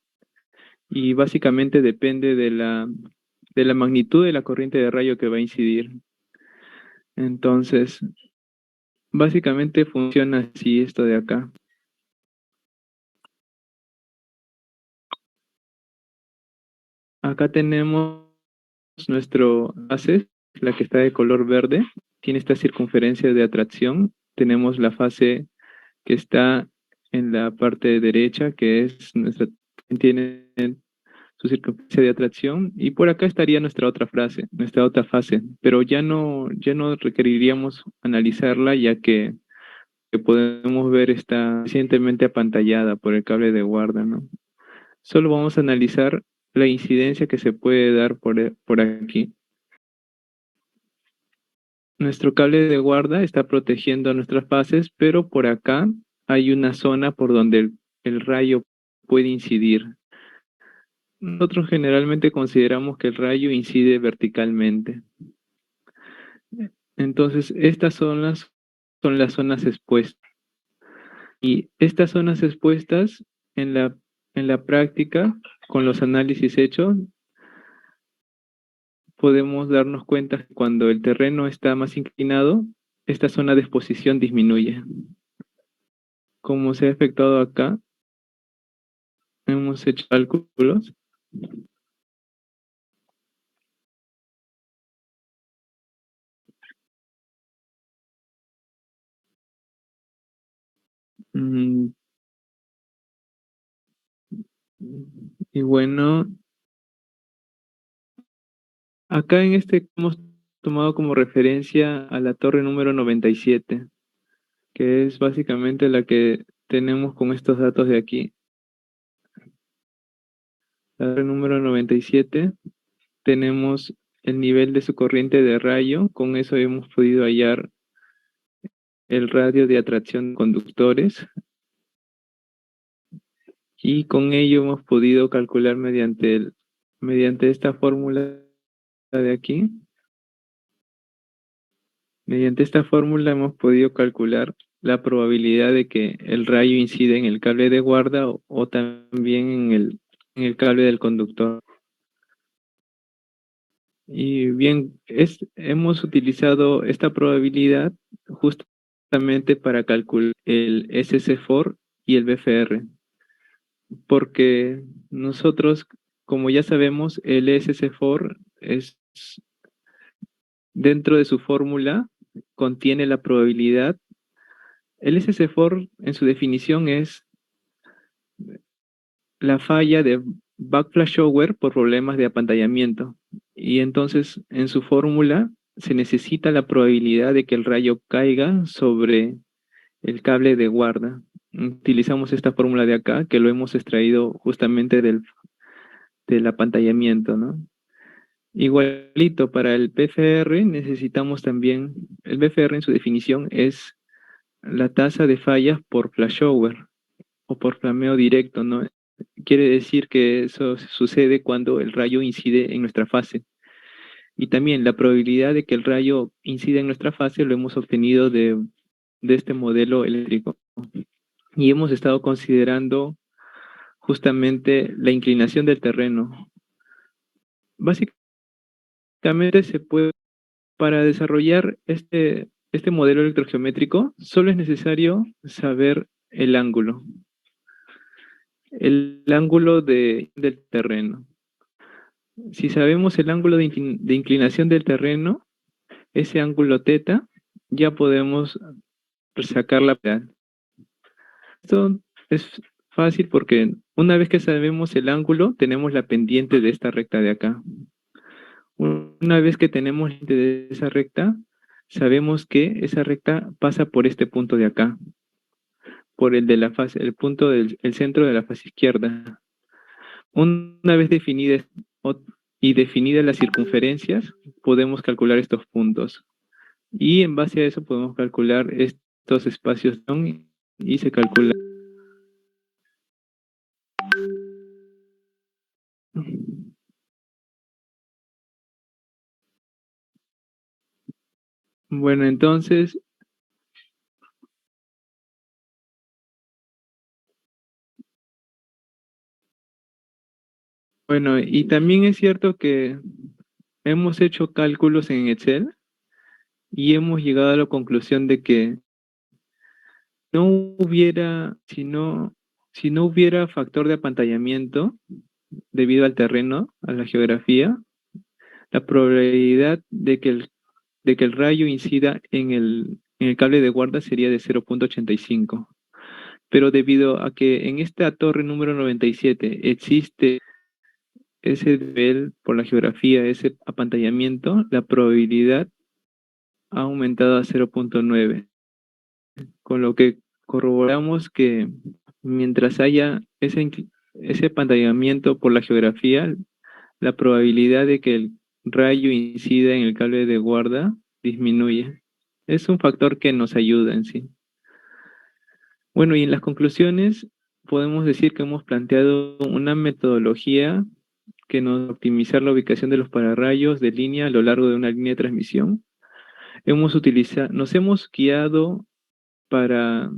y básicamente depende de la magnitud de la corriente de rayo que va a incidir. Entonces, básicamente funciona así esto de acá. Acá tenemos nuestro fase, la que está de color verde, tiene esta circunferencia de atracción. Tenemos la fase que está en la parte derecha, que es tiene su circunferencia de atracción, y por acá estaría nuestra otra fase, pero ya no requeriríamos analizarla, ya que podemos ver está recientemente apantallada por el cable de guarda, ¿no? Solo vamos a analizar la incidencia que se puede dar por aquí. Nuestro cable de guarda está protegiendo nuestras fases, pero por acá hay una zona por donde el rayo puede incidir. Nosotros generalmente consideramos que el rayo incide verticalmente. Entonces, estas son las zonas expuestas. Y estas zonas expuestas en la práctica, con los análisis hechos, podemos darnos cuenta que cuando el terreno está más inclinado, esta zona de exposición disminuye. Como se ha efectuado acá, hemos hecho cálculos. Y bueno, acá en hemos tomado como referencia a la torre número 97, que es básicamente la que tenemos con estos datos de aquí. La torre número 97, tenemos el nivel de su corriente de rayo, con eso hemos podido hallar el radio de atracción de conductores, y con ello hemos podido calcular mediante esta fórmula de aquí. Mediante esta fórmula hemos podido calcular la probabilidad de que el rayo incida en el cable de guarda o también en el cable del conductor. Y bien, hemos utilizado esta probabilidad justamente para calcular el SC4 y el BFR, porque nosotros, como ya sabemos, el SC4 es, dentro de su fórmula, contiene la probabilidad. El SC4 en su definición es la falla de backflash shower por problemas de apantallamiento. Y entonces en su fórmula se necesita la probabilidad de que el rayo caiga sobre el cable de guarda. Utilizamos esta fórmula de acá, que lo hemos extraído justamente del apantallamiento, ¿no? Igualito para el BFR necesitamos también, el BFR en su definición es la tasa de fallas por flashover o por flameo directo, ¿no? Quiere decir que eso sucede cuando el rayo incide en nuestra fase. Y también la probabilidad de que el rayo incida en nuestra fase lo hemos obtenido de este modelo eléctrico. Y hemos estado considerando justamente la inclinación del terreno. Básicamente para desarrollar este modelo electrogeométrico, solo es necesario saber el ángulo del terreno. Si sabemos el ángulo de inclinación del terreno, ese ángulo teta, ya podemos sacar la pedal. Esto es fácil porque una vez que sabemos el ángulo, tenemos la pendiente de esta recta de acá. Una vez que tenemos de esa recta, sabemos que esa recta pasa por este punto de acá, por el de la fase, el punto del el centro de la fase izquierda. Una vez definidas y definidas las circunferencias, podemos calcular estos puntos. Y en base a eso podemos calcular estos espacios y se calcula. Bueno, entonces, bueno, y también es cierto que hemos hecho cálculos en Excel y hemos llegado a la conclusión de que no hubiera, si no hubiera factor de apantallamiento debido al terreno, a la geografía, la probabilidad de que el rayo incida en el cable de guarda sería de 0.85. Pero debido a que en esta torre número 97 existe ese nivel por la geografía, ese apantallamiento, la probabilidad ha aumentado a 0.9, con lo que corroboramos que mientras haya ese apantallamiento por la geografía, la probabilidad de que el rayo incida en el cable de guarda disminuye. Es un factor que nos ayuda en sí. Bueno, y en las conclusiones podemos decir que hemos planteado una metodología que nos optimizar la ubicación de los pararrayos de línea a lo largo de una línea de transmisión. Nos hemos guiado para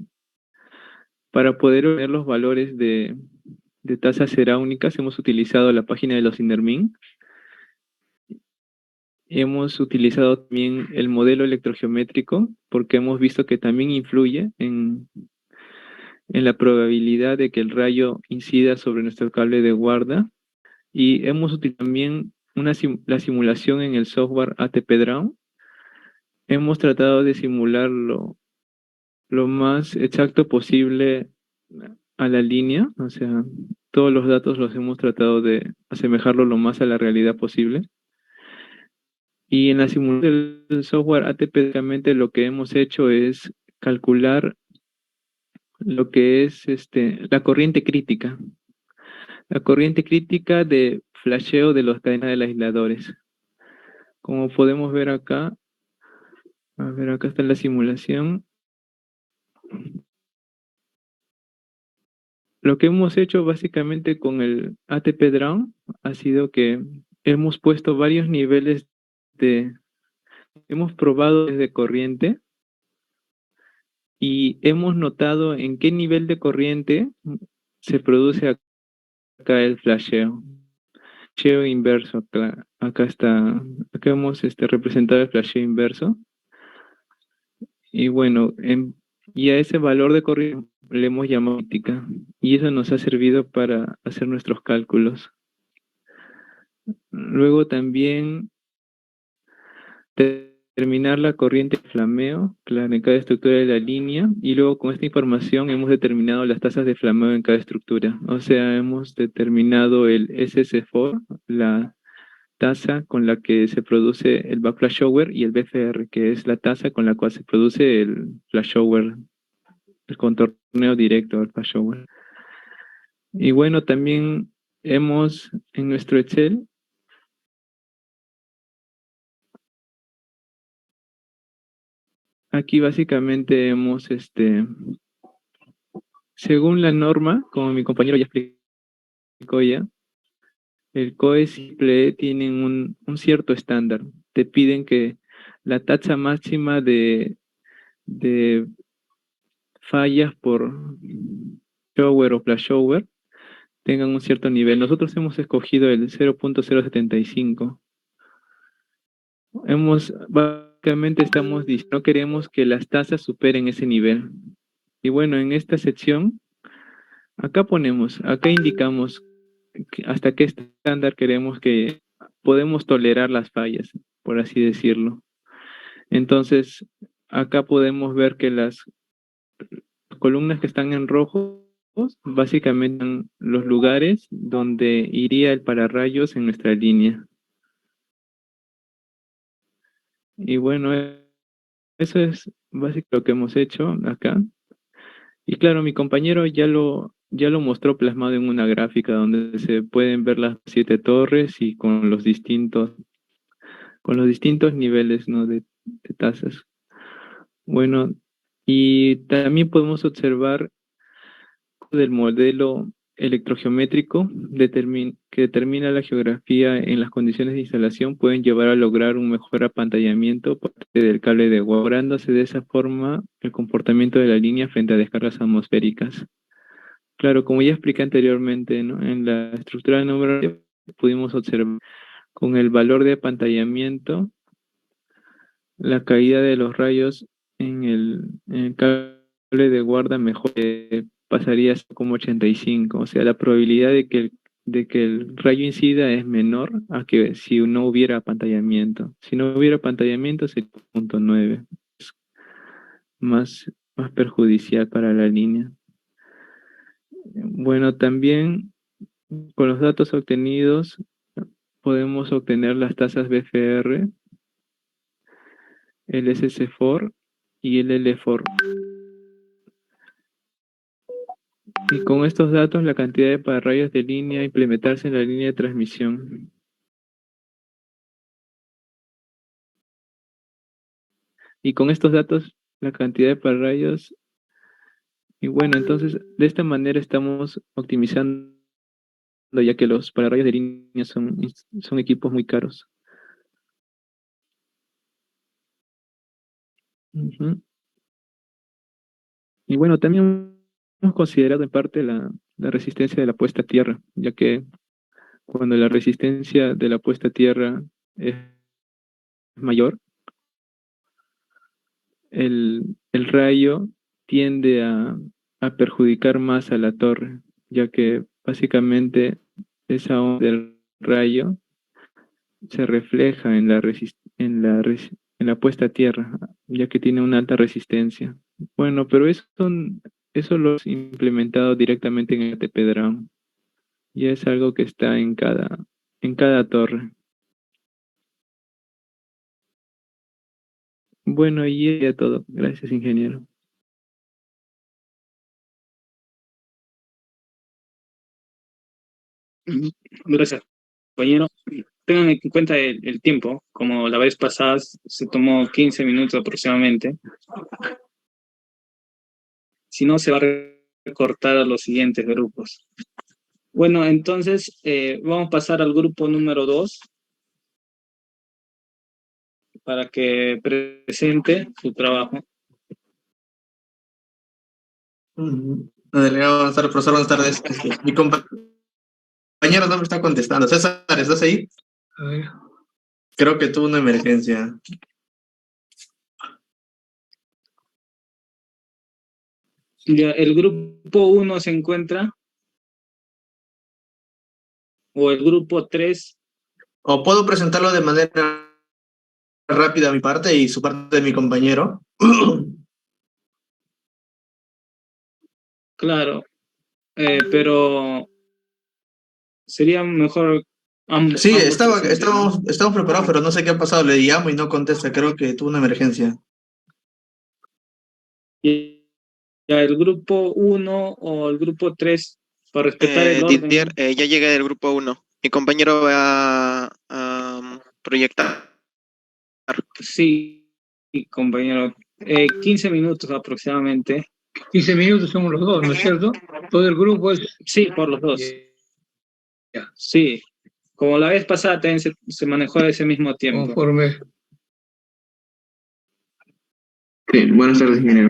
poder ver los valores de tasas ceráunicas. Hemos utilizado la página de los INERMIN. Hemos utilizado también el modelo electrogeométrico porque hemos visto que también influye en la probabilidad de que el rayo incida sobre nuestro cable de guarda. Y hemos utilizado también la simulación en el software ATP Draw. Hemos tratado de simularlo lo más exacto posible a la línea, o sea, todos los datos los hemos tratado de asemejarlo lo más a la realidad posible. Y en la simulación del software ATP, básicamente lo que hemos hecho es calcular lo que es la corriente crítica. La corriente crítica de flasheo de los cadenas de aisladores. Como podemos ver acá, a ver, acá está la simulación. Lo que hemos hecho básicamente con el ATP Draw ha sido que hemos puesto varios niveles hemos probado desde corriente y hemos notado en qué nivel de corriente se produce acá el flasheo. Flasheo inverso, acá está, acá hemos representado el flasheo inverso. Y bueno, y a ese valor de corriente le hemos llamado crítica, y eso nos ha servido para hacer nuestros cálculos. Luego también determinar la corriente de flameo, claro, en cada estructura de la línea, y luego con esta información hemos determinado las tasas de flameo en cada estructura. O sea, hemos determinado el SS4, la tasa con la que se produce el backflash shower, y el BFR, que es la tasa con la cual se produce el flash shower, el contorneo directo al flash shower. Y bueno, también hemos en nuestro Excel aquí básicamente hemos según la norma, como mi compañero ya explicó ya, el COE simple tienen un cierto estándar. Te piden que la tasa máxima de fallas por shower o flash shower tengan un cierto nivel. Nosotros hemos escogido el 0.075. Básicamente estamos diciendo, no queremos que las tasas superen ese nivel. Y bueno, en esta sección, acá indicamos hasta qué estándar queremos que podemos tolerar las fallas, por así decirlo. Entonces, acá podemos ver que las columnas que están en rojo básicamente son los lugares donde iría el pararrayos en nuestra línea. Y bueno, eso es básicamente lo que hemos hecho acá. Y claro, mi compañero ya lo mostró plasmado en una gráfica donde se pueden ver las 7 torres y con los distintos niveles, ¿no? de tasas. Bueno, y también podemos observar del modelo electrogeométrico que determina la geografía en las condiciones de instalación pueden llevar a lograr un mejor apantallamiento por parte del cable de agua, mejorándose de esa forma el comportamiento de la línea frente a descargas atmosféricas. Claro, como ya expliqué anteriormente, ¿no? En la estructura de número pudimos observar con el valor de apantallamiento la caída de los rayos en el cable de guarda mejor pasaría a ser como 85. O sea, la probabilidad de que el rayo incida es menor a que si no hubiera apantallamiento. Si no hubiera apantallamiento sería 0.9, más perjudicial para la línea. Bueno, también con los datos obtenidos podemos obtener las tasas BFR, el SC4 y el L4. Y con estos datos, la cantidad de pararrayos de línea a implementarse en la línea de transmisión. Y con estos datos, la cantidad de pararrayos. Y bueno, entonces, de esta manera estamos optimizando, ya que los pararrayos de línea son equipos muy caros. Ujú. Y bueno, también hemos considerado en parte la resistencia de la puesta a tierra, ya que cuando la resistencia de la puesta a tierra es mayor, el rayo tiende a perjudicar más a la torre, ya que básicamente esa onda del rayo se refleja en la puesta a tierra, ya que tiene una alta resistencia. Bueno, pero eso lo hemos implementado directamente en el ATP Drown. Ya es algo que está en cada torre. Bueno, y ya todo. Gracias, ingeniero. Gracias, compañero. Tengan en cuenta el tiempo, como la vez pasada se tomó 15 minutos aproximadamente. Si no, se va a recortar a los siguientes grupos. Bueno, entonces vamos a pasar al grupo número 2 para que presente su trabajo. Delegado, buenas tardes, profesor, buenas tardes. Mi compañero no me está contestando. César, ¿estás ahí? A ver. Creo que tuvo una emergencia. Ya, el grupo 1 se encuentra, o el grupo 3. O puedo presentarlo de manera rápida a mi parte y su parte de mi compañero. Claro, pero sería mejor Sí, ambos estamos presentes, ¿no? preparados, pero no sé qué ha pasado. Le llamo y no contesta. Creo que tuvo una emergencia. Y ya el grupo 1 o el grupo 3, para respetar el orden. Didier, ya llegué del grupo 1. Mi compañero va a proyectar. Sí, compañero. 15 minutos aproximadamente. 15 minutos somos los dos, ¿no es cierto? Todo el grupo es... Sí, por los dos. Ya. Sí. Como la vez pasada también se manejó a ese mismo tiempo. Conforme. Sí, buenas tardes, ingeniero.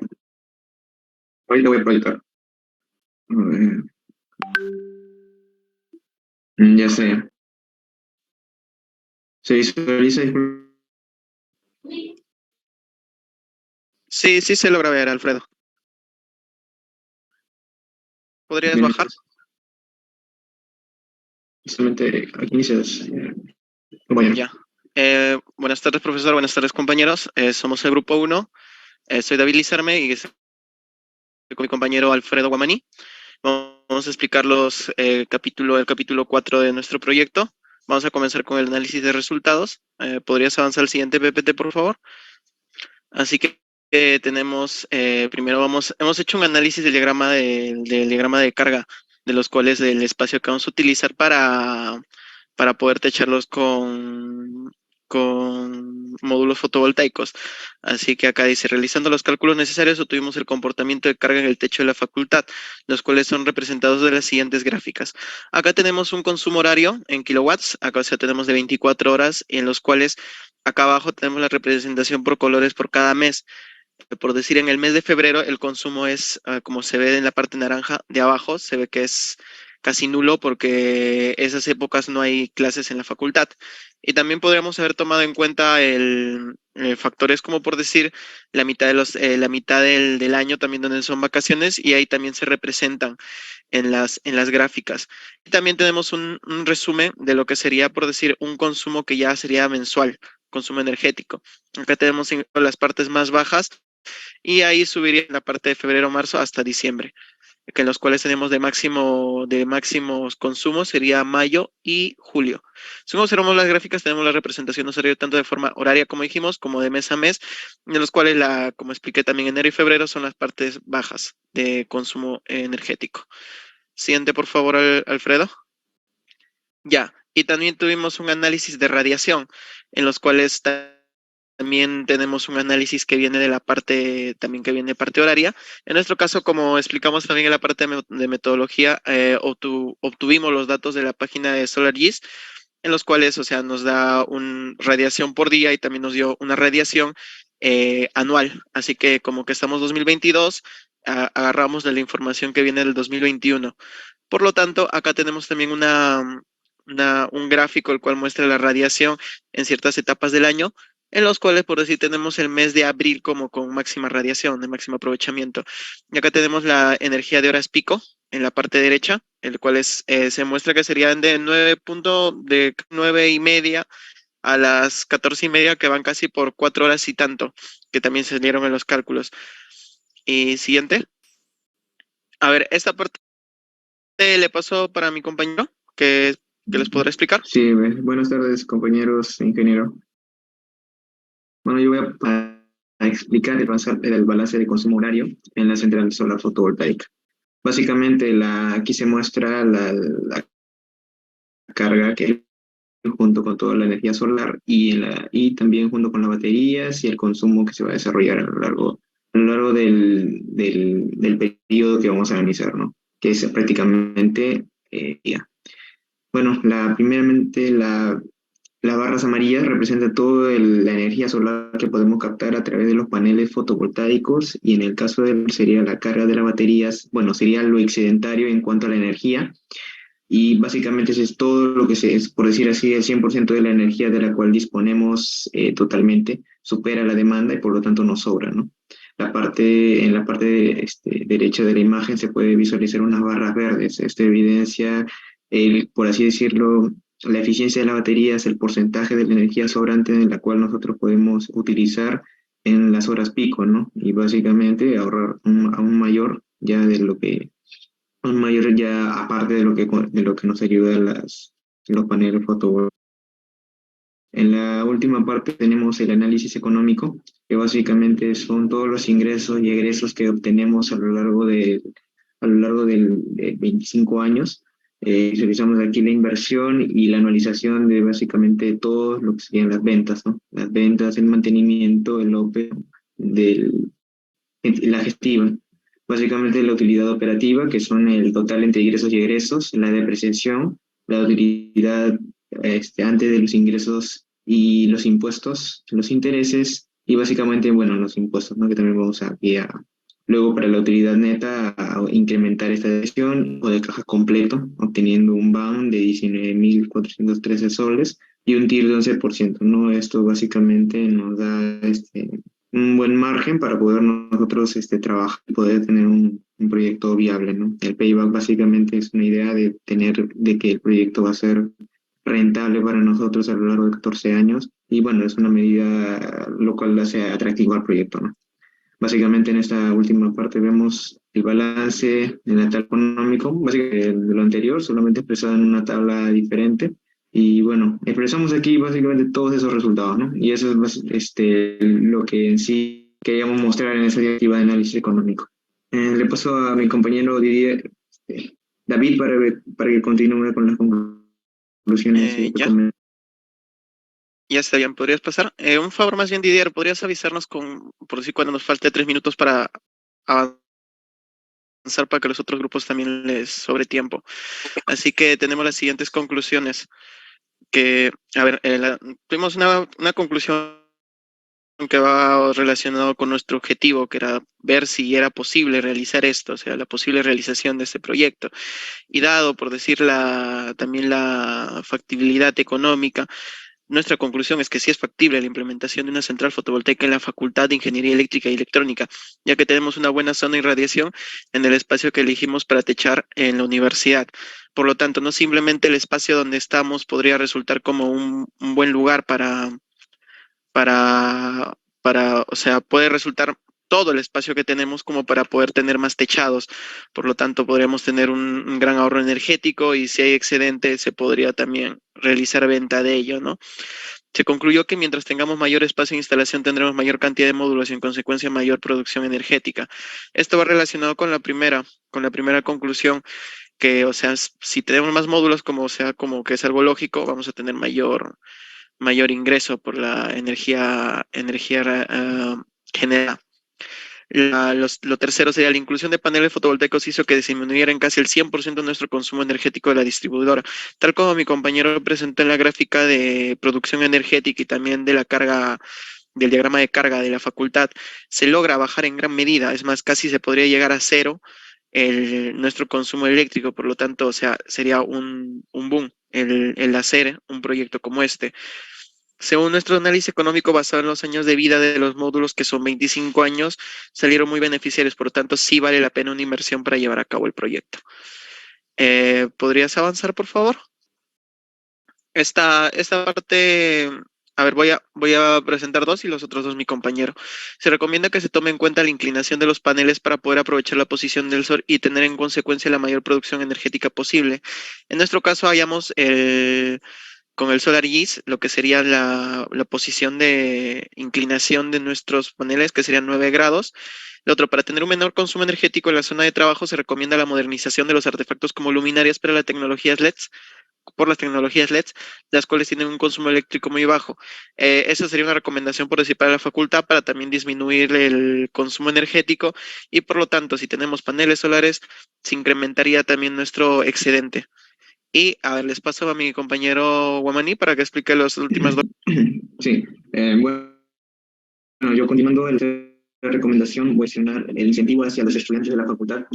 Ahorita voy a proyectar. A ver. Ya sé. Se visualiza. Sí, sí se logra ver, Alfredo. ¿Podrías Bien. bajar? Justamente aquí inicias. Compañero. Ya. Buenas tardes, profesor. Buenas tardes, compañeros. Somos el grupo 1. Soy David Lizarme y estoy con mi compañero Alfredo Guamaní. Vamos a explicar el capítulo 4 de nuestro proyecto. Vamos a comenzar con el análisis de resultados. ¿Podrías avanzar al siguiente PPT, por favor? Así que tenemos, primero hemos hecho un análisis del diagrama de carga, de los cuales el espacio que vamos a utilizar para poder techarlos con módulos fotovoltaicos. Así que acá dice, realizando los cálculos necesarios, obtuvimos el comportamiento de carga en el techo de la facultad, los cuales son representados de las siguientes gráficas. Acá tenemos un consumo horario en kilowatts, acá tenemos de 24 horas, y en los cuales acá abajo tenemos la representación por colores por cada mes. Por decir, en el mes de febrero el consumo es, como se ve en la parte naranja de abajo, se ve que es casi nulo porque esas épocas no hay clases en la facultad. Y también podríamos haber tomado en cuenta factores como, por decir, la mitad del año también donde son vacaciones, y ahí también se representan en las gráficas. Y también tenemos un resumen de lo que sería, por decir, un consumo que ya sería mensual, consumo energético. Acá tenemos las partes más bajas y ahí subiría en la parte de febrero, marzo hasta diciembre, que en los cuales tenemos de máximos consumos sería mayo y julio. Si observamos las gráficas, tenemos la representación usuario tanto de forma horaria, como dijimos, como de mes a mes, en los cuales, como expliqué también, enero y febrero son las partes bajas de consumo energético. Siguiente, por favor, Alfredo. Ya, y también tuvimos un análisis de radiación, en los cuales también tenemos un análisis que viene de la parte, también que viene de parte horaria. En nuestro caso, como explicamos también en la parte de metodología, obtuvimos los datos de la página de SolarGIS, en los cuales, o sea, nos da una radiación por día y también nos dio una radiación anual. Así que como que estamos 2022, agarramos de la información que viene del 2021. Por lo tanto, acá tenemos también un gráfico el cual muestra la radiación en ciertas etapas del año, en los cuales, por decir, tenemos el mes de abril como con máxima radiación, de máximo aprovechamiento. Y acá tenemos la energía de horas pico en la parte derecha, el cual se muestra que serían de 9:30 a las 14:30, que van casi por 4 horas y tanto, que también se dieron en los cálculos. Y siguiente. A ver, esta parte le paso para mi compañero, que les podrá explicar. Sí, buenas tardes, compañeros, ingeniero. Bueno, yo voy a explicar el balance de consumo horario en la central solar fotovoltaica. Básicamente, aquí se muestra la carga que junto con toda la energía solar y también junto con las baterías y el consumo que se va a desarrollar a lo largo del periodo que vamos a analizar, ¿no? Que es prácticamente día. Bueno, primeramente las barras amarillas representan toda la energía solar que podemos captar a través de los paneles fotovoltaicos, y en el caso sería la carga de las baterías, bueno, sería lo excedentario en cuanto a la energía, y básicamente eso es todo lo que es, por decir así, el 100% de la energía de la cual disponemos totalmente, supera la demanda y por lo tanto nos sobra, ¿no? En la parte derecha de la imagen se puede visualizar unas barras verdes. Esto evidencia, por así decirlo, la eficiencia de la batería, es el porcentaje de la energía sobrante en la cual nosotros podemos utilizar en las horas pico, ¿no? Y básicamente ahorrar aún mayor ya aparte de lo que nos ayuda los paneles fotovoltaicos. En la última parte tenemos el análisis económico, que básicamente son todos los ingresos y egresos que obtenemos a lo largo de 25 años. Realizamos aquí la inversión y la anualización de básicamente todo lo que serían las ventas, ¿no? Las ventas, el mantenimiento, el OPE, la gestiva. Básicamente la utilidad operativa, que son el total entre ingresos y egresos, la depreciación, la utilidad antes de los ingresos y los impuestos, los intereses y básicamente, bueno, los impuestos, ¿no? Que también vamos luego para la utilidad neta a incrementar esta deducción o de caja completo, obteniendo un BAM de 19.413 soles y un TIR de 11%, ¿no? Esto básicamente nos da un buen margen para poder nosotros trabajar y poder tener un proyecto viable, ¿no? El payback básicamente es una idea de que el proyecto va a ser rentable para nosotros a lo largo de 14 años y bueno, es una medida lo cual hace atractivo al proyecto, ¿no? Básicamente en esta última parte vemos el balance en la tabla económico, básicamente de lo anterior, solamente expresado en una tabla diferente. Y bueno, expresamos aquí básicamente todos esos resultados, ¿no? Y eso es lo que en sí queríamos mostrar en esa diapositiva de análisis económico. Le paso a mi compañero Didier, David para que continúe con las conclusiones y Ya, ya está bien, podrías pasar. Un favor más bien, Didier, ¿podrías avisarnos por si cuando nos falte 3 minutos para avanzar para que los otros grupos también les sobre tiempo? Así que tenemos las siguientes conclusiones. A ver, tuvimos una conclusión que va relacionado con nuestro objetivo, que era ver si era posible realizar esto, o sea, la posible realización de este proyecto. Y dado, por decir, también la factibilidad económica, nuestra conclusión es que sí es factible la implementación de una central fotovoltaica en la Facultad de Ingeniería Eléctrica y Electrónica, ya que tenemos una buena zona de irradiación en el espacio que elegimos para techar en la universidad. Por lo tanto, no simplemente el espacio donde estamos podría resultar como un buen lugar o sea, puede resultar todo el espacio que tenemos como para poder tener más techados. Por lo tanto, podríamos tener un gran ahorro energético y si hay excedente, se podría también realizar venta de ello, ¿no? Se concluyó que mientras tengamos mayor espacio de instalación tendremos mayor cantidad de módulos y en consecuencia mayor producción energética. Esto va relacionado con la primera conclusión que, o sea, si tenemos más módulos, como, o sea, como que es algo lógico, vamos a tener mayor ingreso por la energía generada. Lo tercero sería la inclusión de paneles fotovoltaicos hizo que disminuyera en casi el 100% nuestro consumo energético de la distribuidora. Tal como mi compañero presentó en la gráfica de producción energética y también de la carga, del diagrama de carga de la facultad, se logra bajar en gran medida. Es más, casi se podría llegar a cero nuestro consumo eléctrico. Por lo tanto, o sea, sería un boom el hacer un proyecto como este. Según nuestro análisis económico basado en los años de vida de los módulos, que son 25 años, salieron muy beneficiarios, por lo tanto sí vale la pena una inversión para llevar a cabo el proyecto. ¿Podrías avanzar, por favor? Esta parte, a ver, voy a presentar dos y los otros dos mi compañero. Se recomienda que se tome en cuenta la inclinación de los paneles para poder aprovechar la posición del sol y tener en consecuencia la mayor producción energética posible. En nuestro caso, hallamos con el Solar Geese, lo que sería la posición de inclinación de nuestros paneles, que serían 9 grados. Lo otro, para tener un menor consumo energético en la zona de trabajo, se recomienda la modernización de los artefactos como luminarias para las tecnologías LEDs, las cuales tienen un consumo eléctrico muy bajo. Esa sería una recomendación por decir para la facultad, para también disminuir el consumo energético y por lo tanto, si tenemos paneles solares, se incrementaría también nuestro excedente. Y a ver, les paso a mi compañero Guamaní para que explique las últimas dos. Sí, bueno, yo continuando la recomendación, voy a mencionar el incentivo hacia los estudiantes de la facultad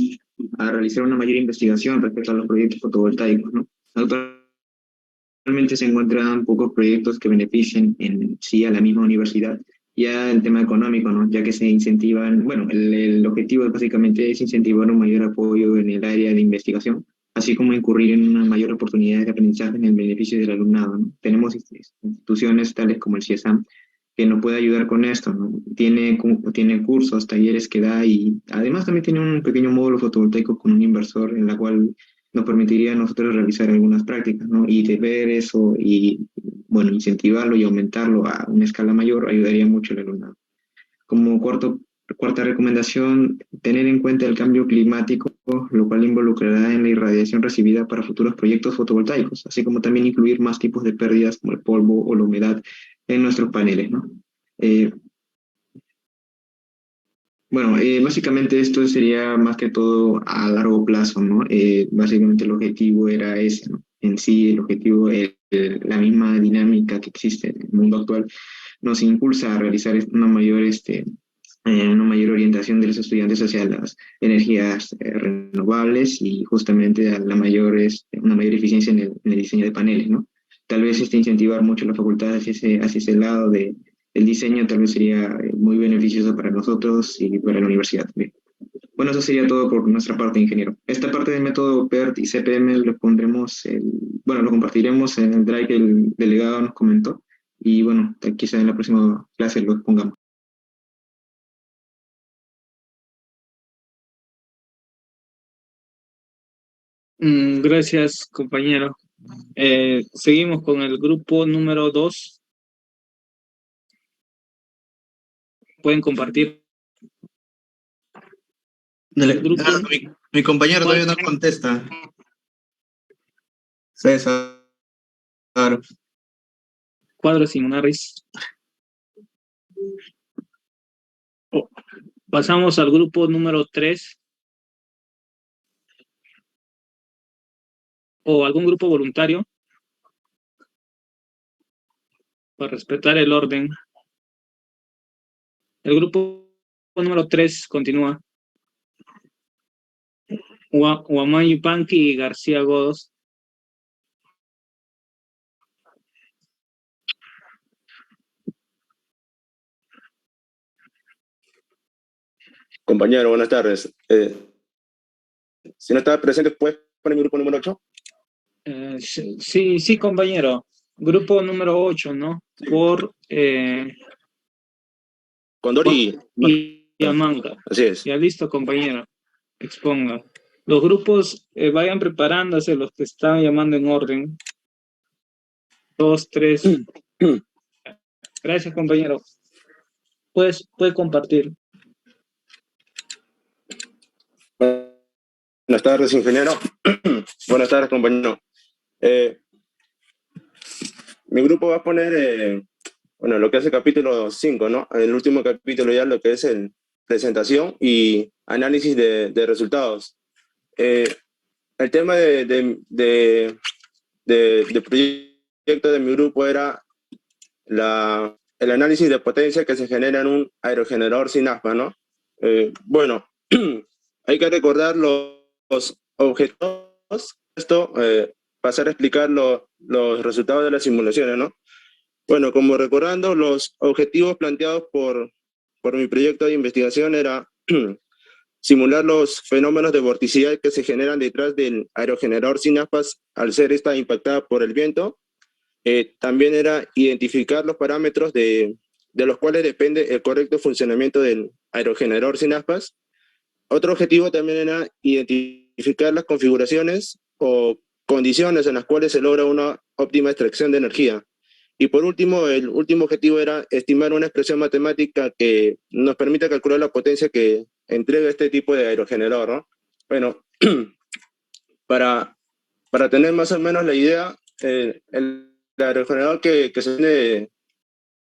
a realizar una mayor investigación respecto a los proyectos fotovoltaicos, ¿no? Actualmente se encuentran pocos proyectos que beneficien en sí a la misma universidad. Ya el tema económico, ¿no? Ya que se incentivan, bueno, el objetivo básicamente es incentivar un mayor apoyo en el área de investigación, así como incurrir en una mayor oportunidad de aprendizaje en el beneficio del alumnado, ¿no? Tenemos instituciones tales como el CIESAM que nos puede ayudar con esto, ¿no? Tiene cursos, talleres que da y además también tiene un pequeño módulo fotovoltaico con un inversor en la cual nos permitiría a nosotros realizar algunas prácticas, ¿no? Y de ver eso y, bueno, incentivarlo y aumentarlo a una escala mayor ayudaría mucho al alumnado. Como cuarta recomendación, tener en cuenta el cambio climático, lo cual involucrará en la irradiación recibida para futuros proyectos fotovoltaicos, así como también incluir más tipos de pérdidas como el polvo o la humedad en nuestros paneles, ¿no? Básicamente esto sería más que todo a largo plazo, ¿no? Básicamente el objetivo era ese, ¿no? En sí, el objetivo es la misma dinámica que existe en el mundo actual, nos impulsa a realizar una mayor orientación de los estudiantes hacia las energías renovables y justamente a una mayor eficiencia en el diseño de paneles, ¿no? Tal vez incentivar mucho la facultad hacia ese lado del diseño tal vez sería muy beneficioso para nosotros y para la universidad también. Bueno, eso sería todo por nuestra parte, ingeniero. Esta parte del método PERT y CPM lo compartiremos en el drive que el delegado nos comentó Y bueno, quizá en la próxima clase lo expongamos. Gracias, compañero. Seguimos con el grupo número 2. Pueden compartir. El grupo... mi compañero todavía no contesta. César. Cuadros y Munarriz. Pasamos al grupo número 3. ¿O algún grupo voluntario? Para respetar el orden. El grupo número 3 continúa. Huamán Yupanqui y García Godos. Compañero, buenas tardes. Si no está presente, ¿puedes poner mi grupo número 8? Sí, compañero. Grupo número 8, ¿no? Sí. Por... Condor y Amanga. Así es. Ya listo, compañero. Exponga. Los grupos vayan preparándose, los que están llamando en orden. 2, 3. Gracias, compañero. Puede compartir. Buenas tardes, ingeniero. Buenas tardes, compañero. Mi grupo va a poner, bueno, lo que es el capítulo 5, ¿no? El último capítulo ya lo que es el presentación y análisis de resultados. El tema de proyecto de mi grupo era el análisis de potencia que se genera en un aerogenerador sin aspa, ¿no? Bueno, hay que recordar los objetivos. Esto, pasar a explicar los resultados de las simulaciones, ¿no? Bueno, como recordando, los objetivos planteados por mi proyecto de investigación era simular los fenómenos de vorticidad que se generan detrás del aerogenerador sin aspas al ser esta impactada por el viento. También era identificar los parámetros de los cuales depende el correcto funcionamiento del aerogenerador sin aspas. Otro objetivo también era identificar las configuraciones o condiciones en las cuales se logra una óptima extracción de energía. Y por último, el último objetivo era estimar una expresión matemática que nos permita calcular la potencia que entrega este tipo de aerogenerador, ¿no? Bueno, para tener más o menos la idea, el aerogenerador que se tiene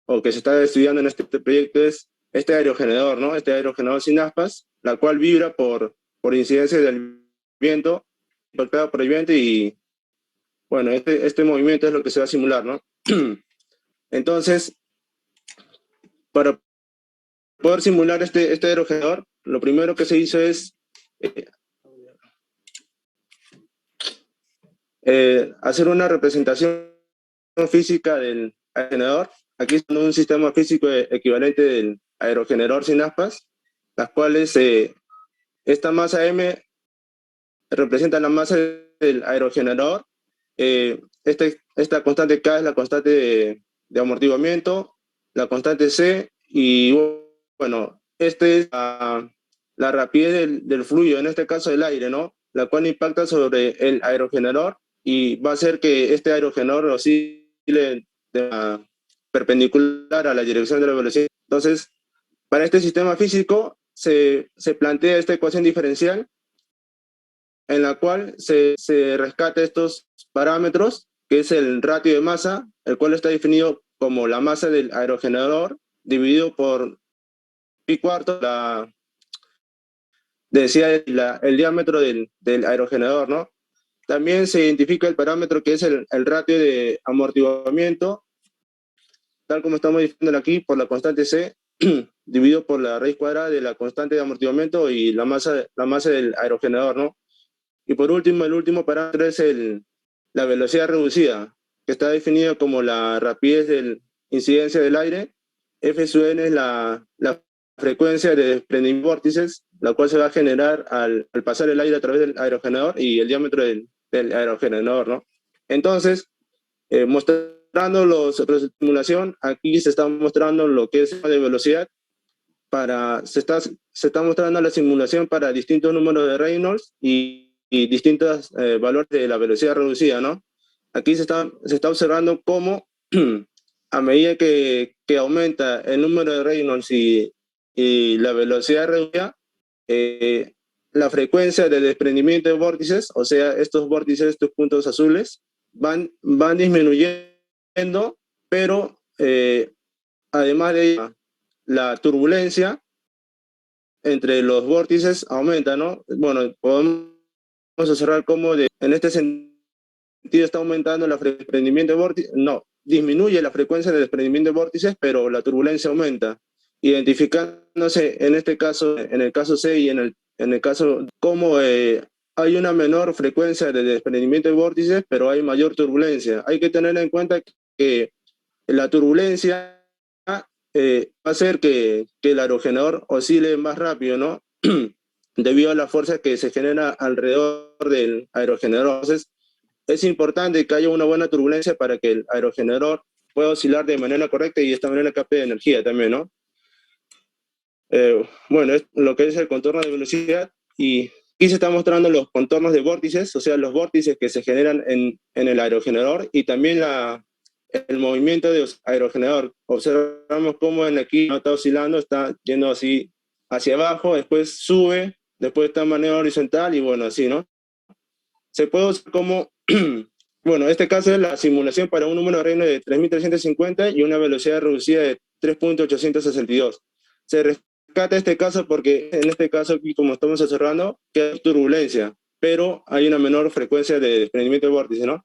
o que se está estudiando en este proyecto es este aerogenerador, ¿no? Este aerogenerador sin aspas, la cual vibra por incidencia del viento, impactada por el viento y, bueno, este movimiento es lo que se va a simular, ¿no? Entonces, para poder simular este aerogenerador, lo primero que se hizo es hacer una representación física del aerogenerador. Aquí es un sistema físico equivalente del aerogenerador sin aspas, las cuales esta masa M representa la masa del aerogenerador. Esta constante K es la constante de amortiguamiento, la constante C, y bueno, este es la rapidez del fluido, en este caso el aire, ¿no? La cual impacta sobre el aerogenerador y va a hacer que este aerogenerador oscile perpendicular a la dirección de la velocidad. Entonces, para este sistema físico se plantea esta ecuación diferencial en la cual se rescata estos parámetros, que es el ratio de masa, el cual está definido como la masa del aerogenerador dividido por pi cuarto, el diámetro del aerogenerador, ¿no? También se identifica el parámetro que es el ratio de amortiguamiento, tal como estamos definiendo aquí, por la constante C, dividido por la raíz cuadrada de la constante de amortiguamiento y la masa del aerogenerador, ¿no? Y por último, el último parámetro es la velocidad reducida, que está definido como la rapidez de incidencia del aire. F sub n es la frecuencia de desprendimiento de vórtices, la cual se va a generar al pasar el aire a través del aerogenerador, y el diámetro del aerogenerador, ¿no? Entonces, mostrando mostrando los resultados de simulación. Aquí se está mostrando lo que es de velocidad. Se está mostrando la simulación para distintos números de Reynolds y distintos valores de la velocidad reducida, ¿no? Aquí se está observando cómo a medida que aumenta el número de Reynolds y la velocidad reducida, la frecuencia de desprendimiento de vórtices, o sea, estos vórtices, estos puntos azules, van disminuyendo, pero además de ello, la turbulencia entre los vórtices aumenta, ¿no? Bueno, podemos observar cómo en este sentido está aumentando el desprendimiento de vórtices, no, disminuye la frecuencia de desprendimiento de vórtices, pero la turbulencia aumenta, identificándose en este caso, en el caso C y en el caso como hay una menor frecuencia de desprendimiento de vórtices, pero hay mayor turbulencia. Hay que tener en cuenta que la turbulencia va a hacer que el aerogenerador oscile más rápido, ¿no? Debido a la fuerza que se genera alrededor del aerogenerador. Entonces, es importante que haya una buena turbulencia para que el aerogenerador pueda oscilar de manera correcta y de esta manera capte energía también, ¿no? Bueno, es lo que es el contorno de velocidad, y aquí se están mostrando los contornos de vórtices, o sea, los vórtices que se generan en el aerogenerador y también el movimiento del aerogenerador. Observamos cómo aquí no está oscilando, está yendo así hacia abajo, después sube, después está en manera horizontal y bueno, así, ¿no? Se puede usar como, bueno, este caso es la simulación para un número de Reynolds de 3350 y una velocidad reducida de 3.862. Se rescata este caso porque en este caso aquí, como estamos observando, que hay turbulencia, pero hay una menor frecuencia de desprendimiento de vórtice, ¿no?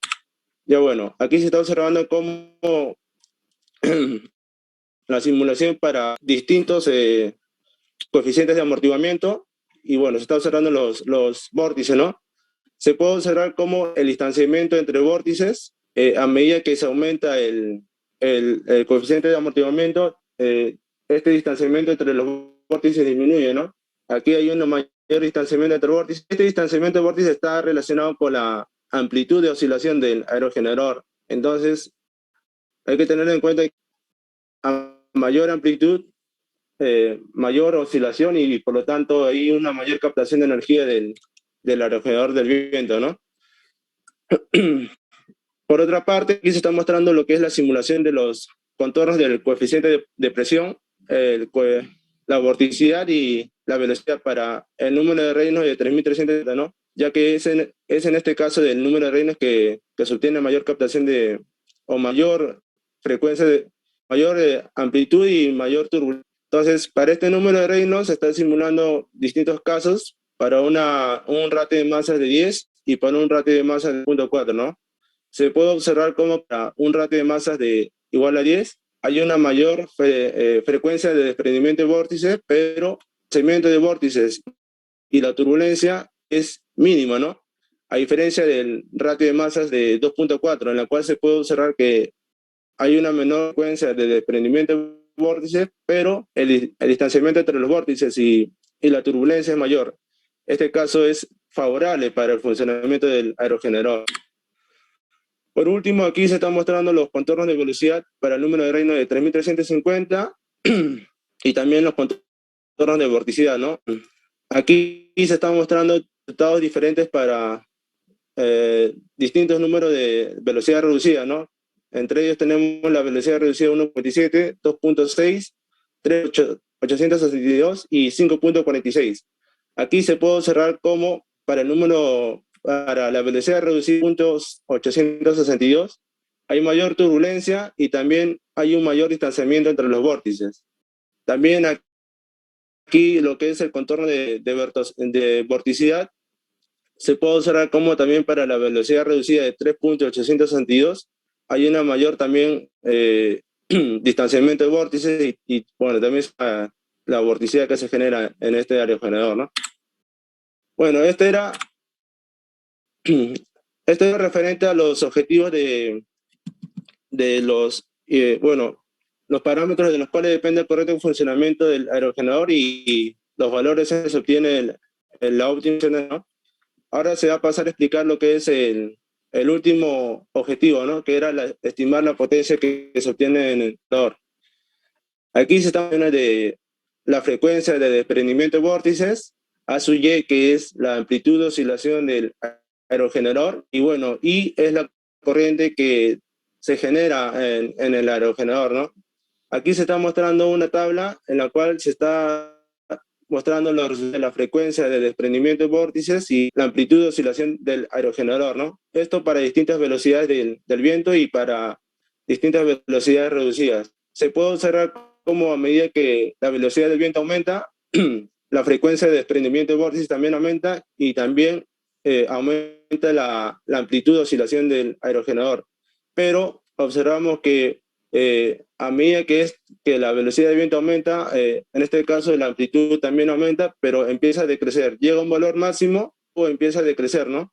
Ya bueno, aquí se está observando cómo la simulación para distintos coeficientes de amortiguamiento, y bueno, se está observando los vórtices, ¿no? Se puede observar cómo el distanciamiento entre vórtices, a medida que se aumenta el coeficiente de amortiguamiento, este distanciamiento entre los vórtices disminuye, ¿no? Aquí hay un mayor distanciamiento entre vórtices. Este distanciamiento de vórtices está relacionado con la amplitud de oscilación del aerogenerador. Entonces, hay que tener en cuenta que a mayor amplitud, mayor oscilación y por lo tanto hay una mayor captación de energía del aerogenerador del viento, ¿no? Por otra parte, aquí se está mostrando lo que es la simulación de los contornos del coeficiente de presión, la vorticidad y la velocidad para el número de Reynolds de 3300, ¿no? Ya que es en este caso del número de Reynolds que se obtiene mayor captación o mayor frecuencia, mayor amplitud y mayor turbulencia. Entonces, para este número de Reynolds se están simulando distintos casos para un ratio de masas de 10 y para un ratio de masas de 0.4, ¿no? Se puede observar cómo para un ratio de masas igual a 10 hay una mayor frecuencia de desprendimiento de vórtices, pero el segmento de vórtices y la turbulencia es mínima, ¿no? A diferencia del ratio de masas de 2.4, en la cual se puede observar que hay una menor frecuencia de desprendimiento de vórtices, pero el distanciamiento entre los vórtices y la turbulencia es mayor. Este caso es favorable para el funcionamiento del aerogenerador. Por último, aquí se están mostrando los contornos de velocidad para el número de Reynolds de 3350 y también los contornos de vorticidad, ¿no? Aquí se están mostrando resultados diferentes para distintos números de velocidad reducida, ¿no? Entre ellos tenemos la velocidad reducida 1.27, 2.6, 3.862 y 5.46. Aquí se puede observar cómo para la velocidad reducida 0.862 hay mayor turbulencia y también hay un mayor distanciamiento entre los vórtices. También aquí lo que es el contorno de vorticidad, se puede observar cómo también para la velocidad reducida de 3.862 hay una mayor también distanciamiento de vórtices y bueno, también la vorticidad que se genera en este aerogenerador, ¿no? Bueno, este era referente a los objetivos de los parámetros de los cuales depende el correcto funcionamiento del aerogenerador y los valores que se obtienen en la optimización, ¿no? Ahora se va a pasar a explicar lo que es el el último objetivo, ¿no? Que era estimar la potencia que se obtiene en el generador. Aquí se está hablando de la frecuencia de desprendimiento de vórtices, A sub y, que es la amplitud de oscilación del aerogenerador, y bueno, I es la corriente que se genera en el aerogenerador, ¿no? Aquí se está mostrando una tabla en la cual se está mostrando la frecuencia de desprendimiento de vórtices y la amplitud de oscilación del aerogenerador, ¿no? Esto para distintas velocidades del viento y para distintas velocidades reducidas. Se puede observar cómo a medida que la velocidad del viento aumenta, la frecuencia de desprendimiento de vórtices también aumenta y también aumenta la amplitud de oscilación del aerogenerador. Pero observamos que a medida que la velocidad del viento aumenta, en este caso la amplitud también aumenta, pero empieza a decrecer. Llega a un valor máximo o empieza a decrecer, ¿no?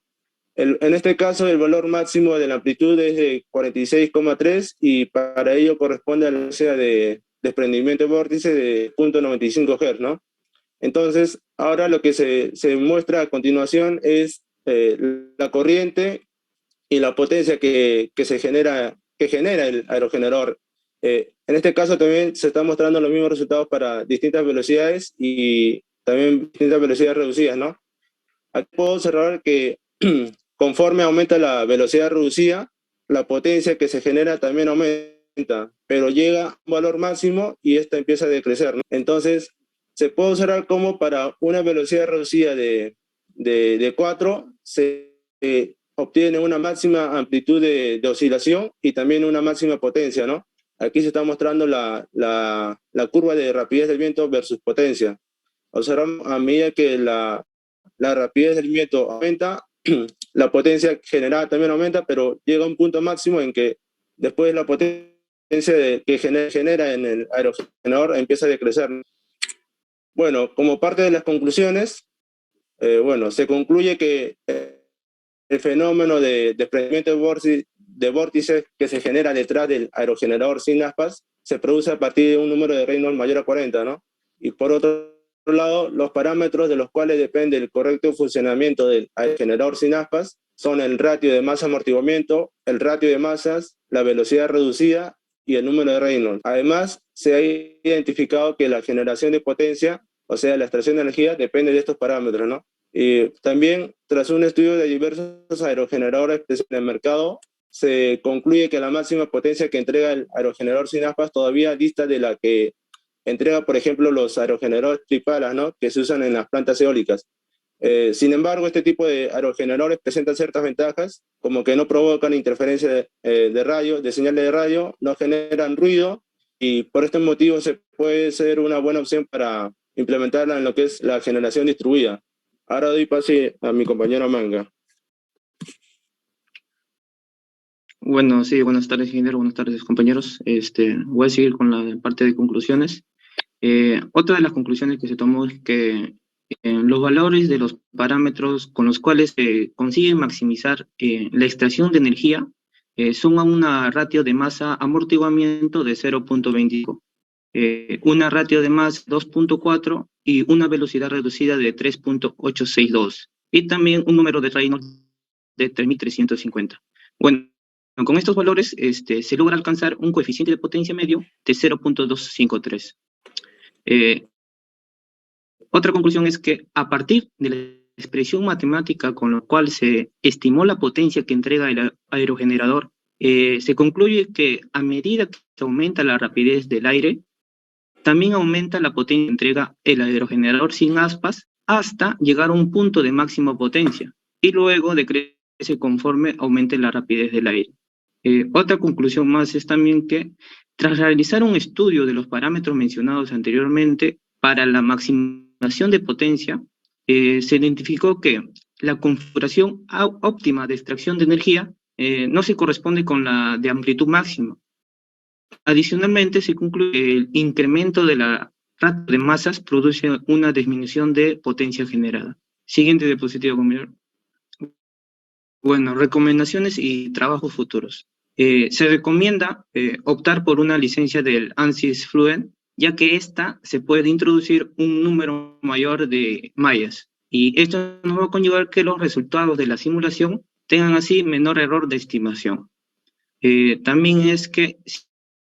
En este caso el valor máximo de la amplitud es de 46,3 y para ello corresponde a la velocidad de desprendimiento de vórtice de 0.95 Hz, ¿no? Entonces, ahora lo que se muestra a continuación es la corriente y la potencia que genera el aerogenerador. En este caso también se están mostrando los mismos resultados para distintas velocidades y también distintas velocidades reducidas, ¿no? Aquí puedo observar que conforme aumenta la velocidad reducida, la potencia que se genera también aumenta, pero llega a un valor máximo y esta empieza a decrecer, ¿no? Entonces, se puede observar cómo para una velocidad reducida de 4 se obtiene una máxima amplitud de oscilación y también una máxima potencia, ¿no? Aquí se está mostrando la curva de rapidez del viento versus potencia. Observamos a medida que la rapidez del viento aumenta, la potencia generada también aumenta, pero llega a un punto máximo en que después la potencia que genera en el aerogenerador empieza a decrecer. Bueno, como parte de las conclusiones, se concluye que el fenómeno de desprendimiento de vórtices que se genera detrás del aerogenerador sin aspas se produce a partir de un número de Reynolds mayor a 40, ¿no? Y por otro lado, los parámetros de los cuales depende el correcto funcionamiento del aerogenerador sin aspas son el ratio de masa-amortiguamiento, el ratio de masas, la velocidad reducida y el número de Reynolds. Además, se ha identificado que la generación de potencia, o sea, la extracción de energía, depende de estos parámetros, ¿no? Y también, tras un estudio de diversos aerogeneradores en el mercado, se concluye que la máxima potencia que entrega el aerogenerador sin aspas todavía dista de la que entrega, por ejemplo, los aerogeneradores tripalas, ¿no? Que se usan en las plantas eólicas. Sin embargo, este tipo de aerogeneradores presentan ciertas ventajas, como que no provocan interferencia de radio, de señales de radio, no generan ruido, y por este motivo puede ser una buena opción para implementarla en lo que es la generación distribuida. Ahora doy pase a mi compañero Manga. Bueno, sí, buenas tardes, ingeniero, buenas tardes, compañeros. Voy a seguir con la parte de conclusiones. Otra de las conclusiones que se tomó es que los valores de los parámetros con los cuales se consigue maximizar la extracción de energía son a una ratio de masa-amortiguamiento de 0.25, una ratio de masa 2.4 y una velocidad reducida de 3.862, y también un número de Reynolds de 3350. Bueno, con estos valores se logra alcanzar un coeficiente de potencia medio de 0.253. Otra conclusión es que a partir de la expresión matemática con la cual se estimó la potencia que entrega el aerogenerador, se concluye que a medida que aumenta la rapidez del aire, también aumenta la potencia que entrega el aerogenerador sin aspas hasta llegar a un punto de máxima potencia y luego decrece conforme aumente la rapidez del aire. Otra conclusión más es también que tras realizar un estudio de los parámetros mencionados anteriormente para la maximización de potencia, se identificó que la configuración óptima de extracción de energía no se corresponde con la de amplitud máxima. Adicionalmente, se concluye que el incremento de la ratio de masas produce una disminución de potencia generada. Siguiente diapositiva, compañero. Bueno, recomendaciones y trabajos futuros. Se recomienda optar por una licencia del ANSYS Fluent, ya que esta se puede introducir un número mayor de mallas. Y esto nos va a conllevar que los resultados de la simulación tengan así menor error de estimación. También es que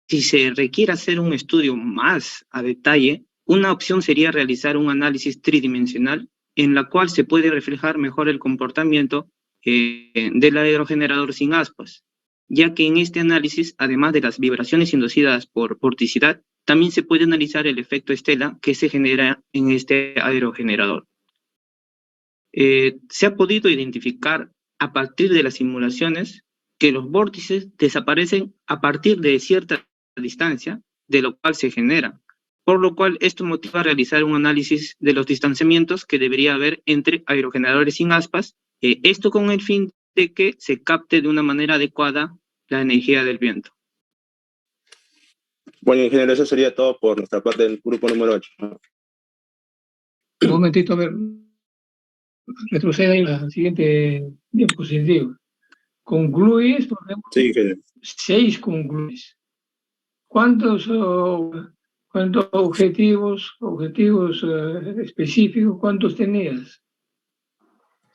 si se requiere hacer un estudio más a detalle, una opción sería realizar un análisis tridimensional en la cual se puede reflejar mejor el comportamiento del aerogenerador sin aspas, ya que en este análisis, además de las vibraciones inducidas por vorticidad, también se puede analizar el efecto estela que se genera en este aerogenerador. Se ha podido identificar a partir de las simulaciones que los vórtices desaparecen a partir de cierta distancia, de lo cual se genera, por lo cual esto motiva a realizar un análisis de los distanciamientos que debería haber entre aerogeneradores sin aspas, esto con el fin de que se capte de una manera adecuada la energía del viento. Bueno, ingeniero, eso sería todo por nuestra parte del grupo número 8. Un momentito, a ver. Retroceda ahí la siguiente diapositiva. Concluyes, por ejemplo, Sí, ingeniero. 6 concluyes. ¿Cuántos objetivos específicos, cuántos tenías?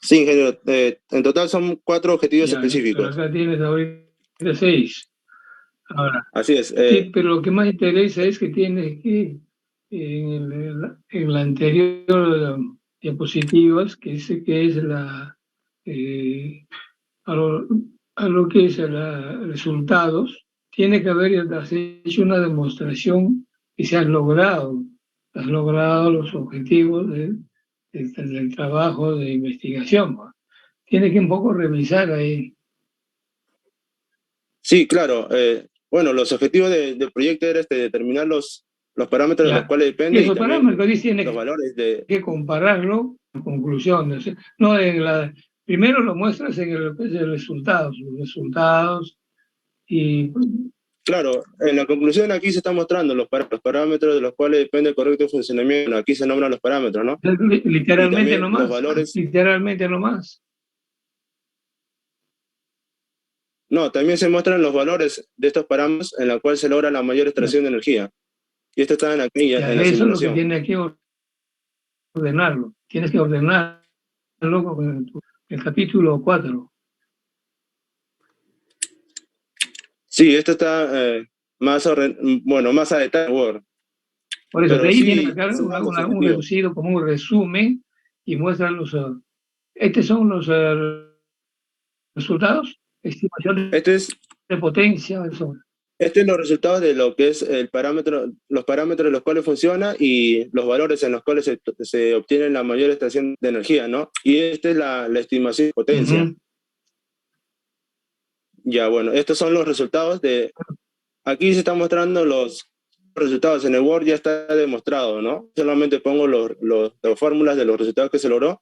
Sí, ingeniero. En total son 4 objetivos Ya, específicos. pero acá tienes ahorita 6. Ahora, Así es. sí, pero lo que más interesa es que tienes que, en la anterior diapositivas, que es la, a lo que es resultados, tiene que haber hecho una demostración que se han logrado. Has logrado los objetivos del trabajo de investigación, ¿no? Tiene que un poco revisar ahí. Sí, claro. Bueno, los objetivos del proyecto era determinar los parámetros de los cuales depende y Esos también parámetros tiene los valores que compararlo con conclusiones. No, primero lo muestras en el resultados, los resultados y... Claro, en la conclusión aquí se está mostrando los parámetros de los cuales depende el correcto funcionamiento. Aquí se nombran los parámetros, ¿no? Literalmente nomás. Los valores. Literalmente nomás. No, también se muestran los valores de estos parámetros en la cual se logra la mayor extracción de energía. Y esto está aquí, en la Eso simulación. es lo que tiene que ordenarlo. Tienes que ordenarlo con el capítulo 4. Sí, esto está más a detalle. Word. Por eso, pero de ahí sí, viene acá un reducido como un resumen y muestra los... estos son los resultados, estimación de potencia. Este es los resultados de lo que es los parámetros de los cuales funciona y los valores en los cuales se obtiene la mayor extracción de energía, ¿no? Y esta es la estimación de potencia. Ya, bueno, estos son los resultados de... Aquí se están mostrando los resultados. En el Word ya está demostrado, ¿no? Solamente pongo las fórmulas de los resultados que se logró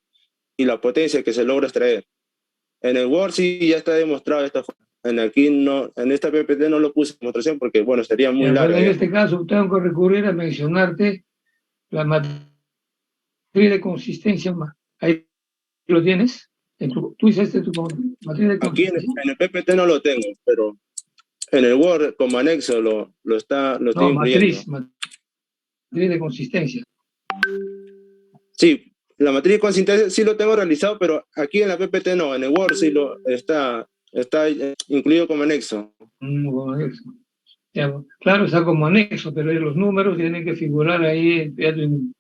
y la potencia que se logra extraer. En el Word sí ya está demostrado esta forma. Aquí no, en esta PPT no lo puse en demostración porque, bueno, sería muy largo. En este caso tengo que recurrir a mencionarte la matriz de consistencia. Ahí lo tienes. Tú hiciste tu matriz de consistencia. Aquí en el PPT no lo tengo, pero en el Word como anexo lo estoy incluyendo. Matriz de consistencia. Sí, la matriz de consistencia sí lo tengo realizado, pero aquí en la PPT no, en el Word sí está incluido como anexo. Como anexo. Ya, claro, está como anexo, pero los números tienen que figurar ahí en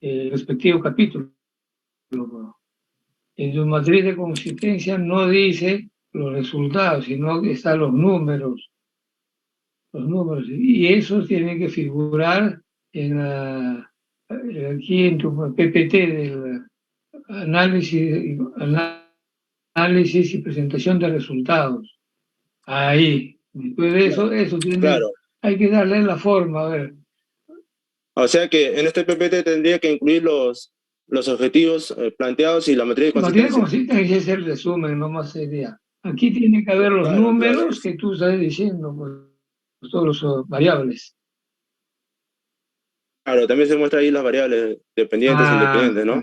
el respectivo capítulo. En su matriz de consistencia no dice los resultados, sino que están los números. Y esos tienen que figurar aquí en tu PPT del análisis y presentación de resultados. Ahí. Después de eso tiene, claro. Hay que darle la forma, a ver. O sea que en este PPT tendría que incluir los objetivos planteados y la matriz de consistencia. La matriz de consistencia es el resumen, no más sería. Aquí tiene que haber los números que tú estás diciendo, pues, todos los variables. Claro, también se muestra ahí las variables dependientes e independientes, ¿no?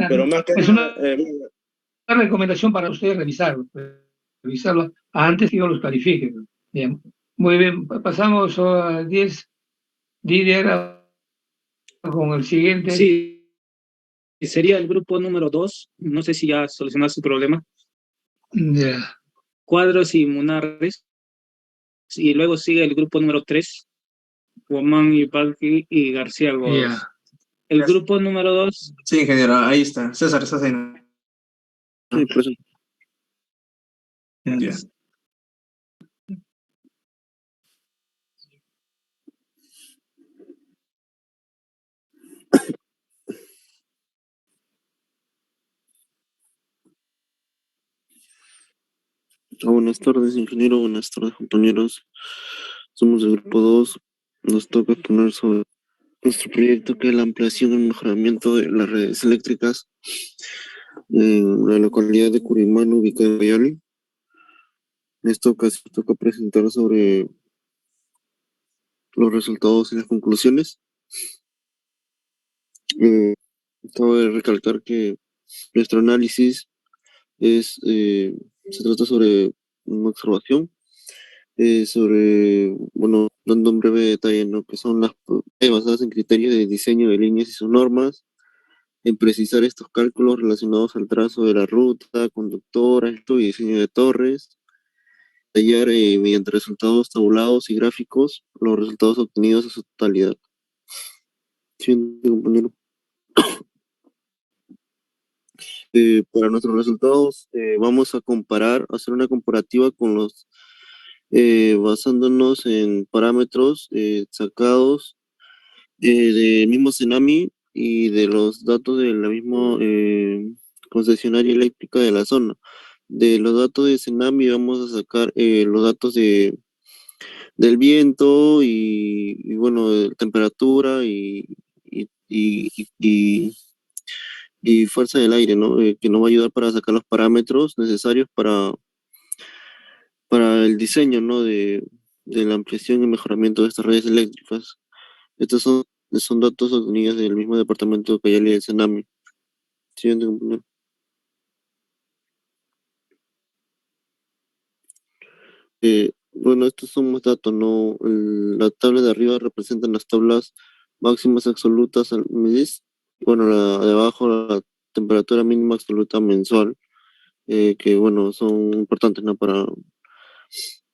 Pero más que es una recomendación para ustedes revisarlo antes que yo los califique. Bien. Muy bien, pasamos a 10. Didier, con el siguiente. Sí. sería el grupo número 2, no sé si ya solucionaste su problema, Ya, Cuadros y Munares, y luego sigue el grupo número 3, Guamán y Palki y García Gómez. ya. El grupo número 2, Sí, ingeniero, ahí está. César, estás ahí. Sí, por eso. Ya. Buenas tardes, ingeniero. Buenas tardes, compañeros. Somos del grupo 2. Nos toca exponer sobre nuestro proyecto, que es la ampliación y mejoramiento de las redes eléctricas en la localidad de Curimán, ubicada en Cayali. En esta ocasión toca presentar sobre los resultados y las conclusiones. Cabe recalcar que nuestro análisis se trata sobre una observación, bueno, dando un breve detalle, ¿no? Que son las basadas en criterios de diseño de líneas y sus normas, en precisar estos cálculos relacionados al trazo de la ruta, conductora, esto y diseño de torres, detallar mediante resultados tabulados y gráficos los resultados obtenidos en su totalidad. Siguiente, compañero. Para nuestros resultados vamos a hacer una comparativa con basándonos en parámetros sacados del mismo Cenami y de los datos de la misma concesionaria eléctrica de la zona. De los datos de Cenami vamos a sacar los datos del viento y bueno, de temperatura y, y, y- y fuerza del aire, ¿no? Que nos va a ayudar para sacar los parámetros necesarios para el diseño, ¿no? De la ampliación y mejoramiento de estas redes eléctricas. Estos son datos obtenidos del mismo departamento de Cayali del Senami. Siguiente, compañero. Bueno, estos son más datos, ¿no? La tabla de arriba representan las tablas máximas absolutas al mes. Bueno, la de abajo, la temperatura mínima absoluta mensual, que bueno, son importantes, ¿no? Para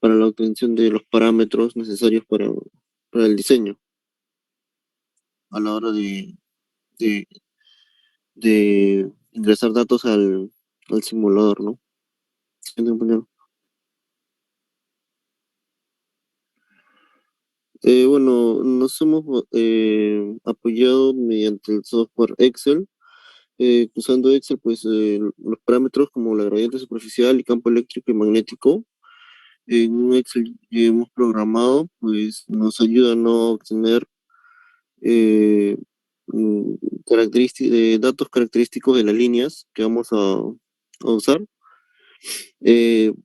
la obtención de los parámetros necesarios para el diseño a la hora de, de ingresar datos al simulador, ¿no? Siguiente, compañero. Bueno, nos hemos apoyado mediante el software Excel. Usando Excel, pues los parámetros como la gradiente superficial y campo eléctrico y magnético, en un Excel que hemos programado, pues nos ayudan a obtener eh, datos característicos de las líneas que vamos a usar,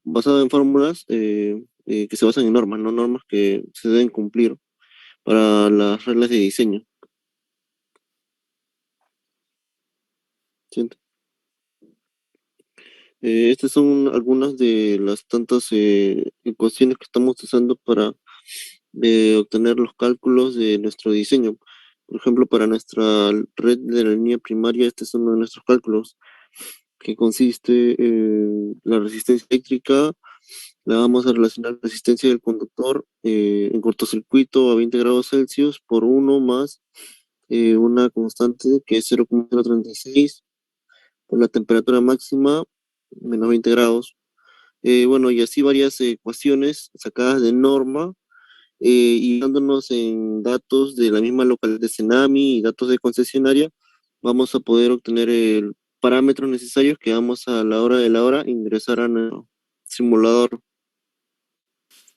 basado en fórmulas que se basan en normas, no normas que se deben cumplir para las reglas de diseño. Siguiente. Estas son algunas de las tantas ecuaciones que estamos usando para obtener los cálculos de nuestro diseño. Por ejemplo, para nuestra red de la línea primaria, este es uno de nuestros cálculos, que consiste en la resistencia eléctrica. La vamos a relacionar la resistencia del conductor en cortocircuito a 20 grados Celsius por 1 más una constante que es 0,036 por la temperatura máxima menos 20 grados. Bueno, y así varias ecuaciones sacadas de norma y dándonos en datos de la misma localidad de Cenami y datos de concesionaria, vamos a poder obtener el parámetros necesarios que vamos a la hora de la hora ingresar a nuestro simulador.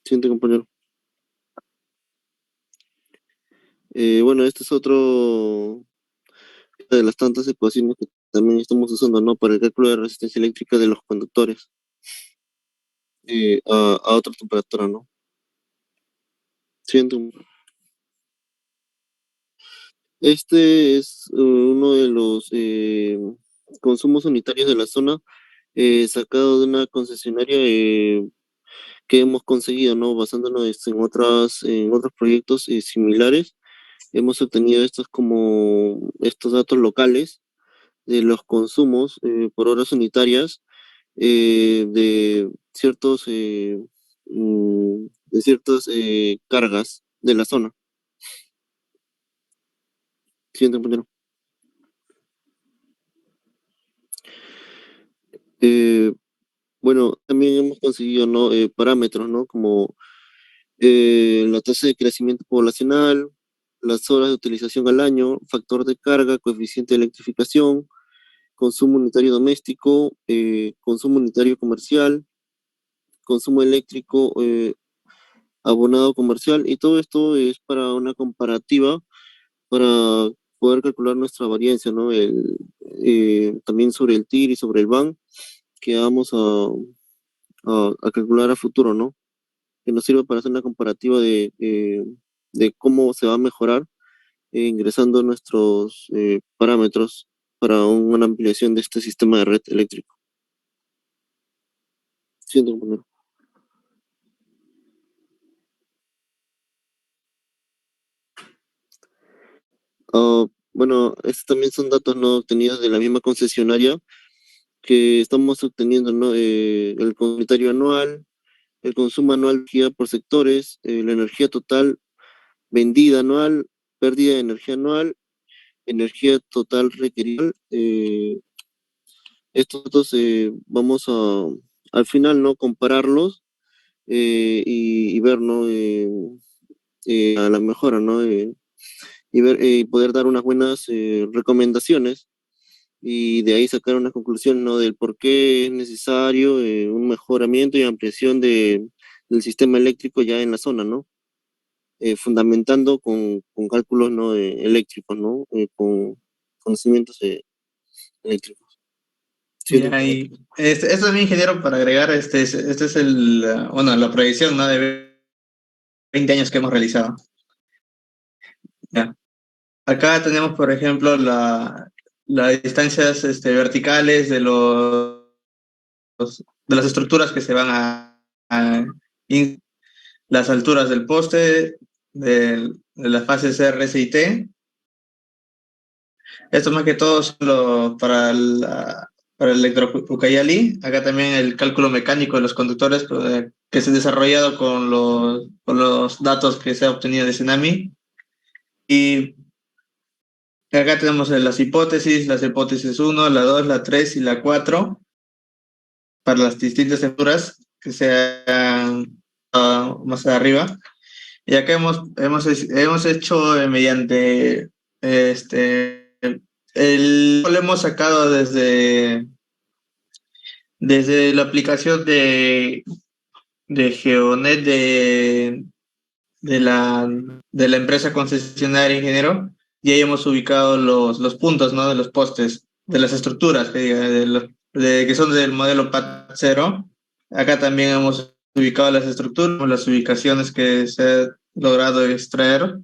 Siguiente, compañero. Bueno, este es otro de las tantas ecuaciones que también estamos usando, ¿no? Para el cálculo de resistencia eléctrica de los conductores a otra temperatura, ¿no? Siguiente. Este es uno de los consumos unitarios de la zona, sacado de una concesionaria que hemos conseguido, ¿no? Basándonos en otros proyectos similares. Hemos obtenido estos datos locales de los consumos por horas unitarias de ciertos de ciertas cargas de la zona. Siguiente, compañero. Bueno, también hemos conseguido, ¿no? Parámetros, ¿no? Como la tasa de crecimiento poblacional, las horas de utilización al año, factor de carga, coeficiente de electrificación, consumo unitario doméstico, consumo unitario comercial, consumo eléctrico abonado comercial, y todo esto es para una comparativa, para poder calcular nuestra variancia, ¿no? También sobre el TIR y sobre el BAN, que vamos a calcular a futuro, ¿no? Que nos sirve para hacer una comparativa de cómo se va a mejorar ingresando nuestros parámetros para una ampliación de este sistema de red eléctrico. Siguiente, compañero. Bueno, estos también son datos no obtenidos de la misma concesionaria que estamos obteniendo, ¿no? El comunitario anual, el consumo anual de energía por sectores, la energía total vendida anual, pérdida de energía total requerida. Estos datos vamos al final, ¿no? Compararlos y ver, ¿no? A la mejora, ¿no? Y ver, poder dar unas buenas recomendaciones y de ahí sacar una conclusión, ¿no? Del por qué es necesario un mejoramiento y ampliación del sistema eléctrico ya en la zona, ¿no? Fundamentando con cálculos, ¿no? Eléctricos, ¿no? Con conocimientos eléctricos. Sí, Ya, y esto es mi ingeniero para agregar, este es bueno, la proyección, ¿no? De 20 años que hemos realizado. Ya. Acá tenemos, por ejemplo, las distancias verticales de las estructuras que se van las alturas del poste, de las fases R, S y T. Esto más que todo solo para el electro-Ucayali. Acá también el cálculo mecánico de los conductores que se ha desarrollado con los datos que se ha obtenido de Tsunami. Y acá tenemos las hipótesis 1, la 2, la 3 y la 4 para las distintas alturas que sean más arriba. Y acá hemos hecho mediante lo hemos sacado desde la aplicación de Geonet de la empresa concesionaria ingeniero, y ahí hemos ubicado los puntos, ¿no? De los postes, de las estructuras que son del modelo PAT0. Acá también hemos ubicado las estructuras, las ubicaciones que se ha logrado extraer,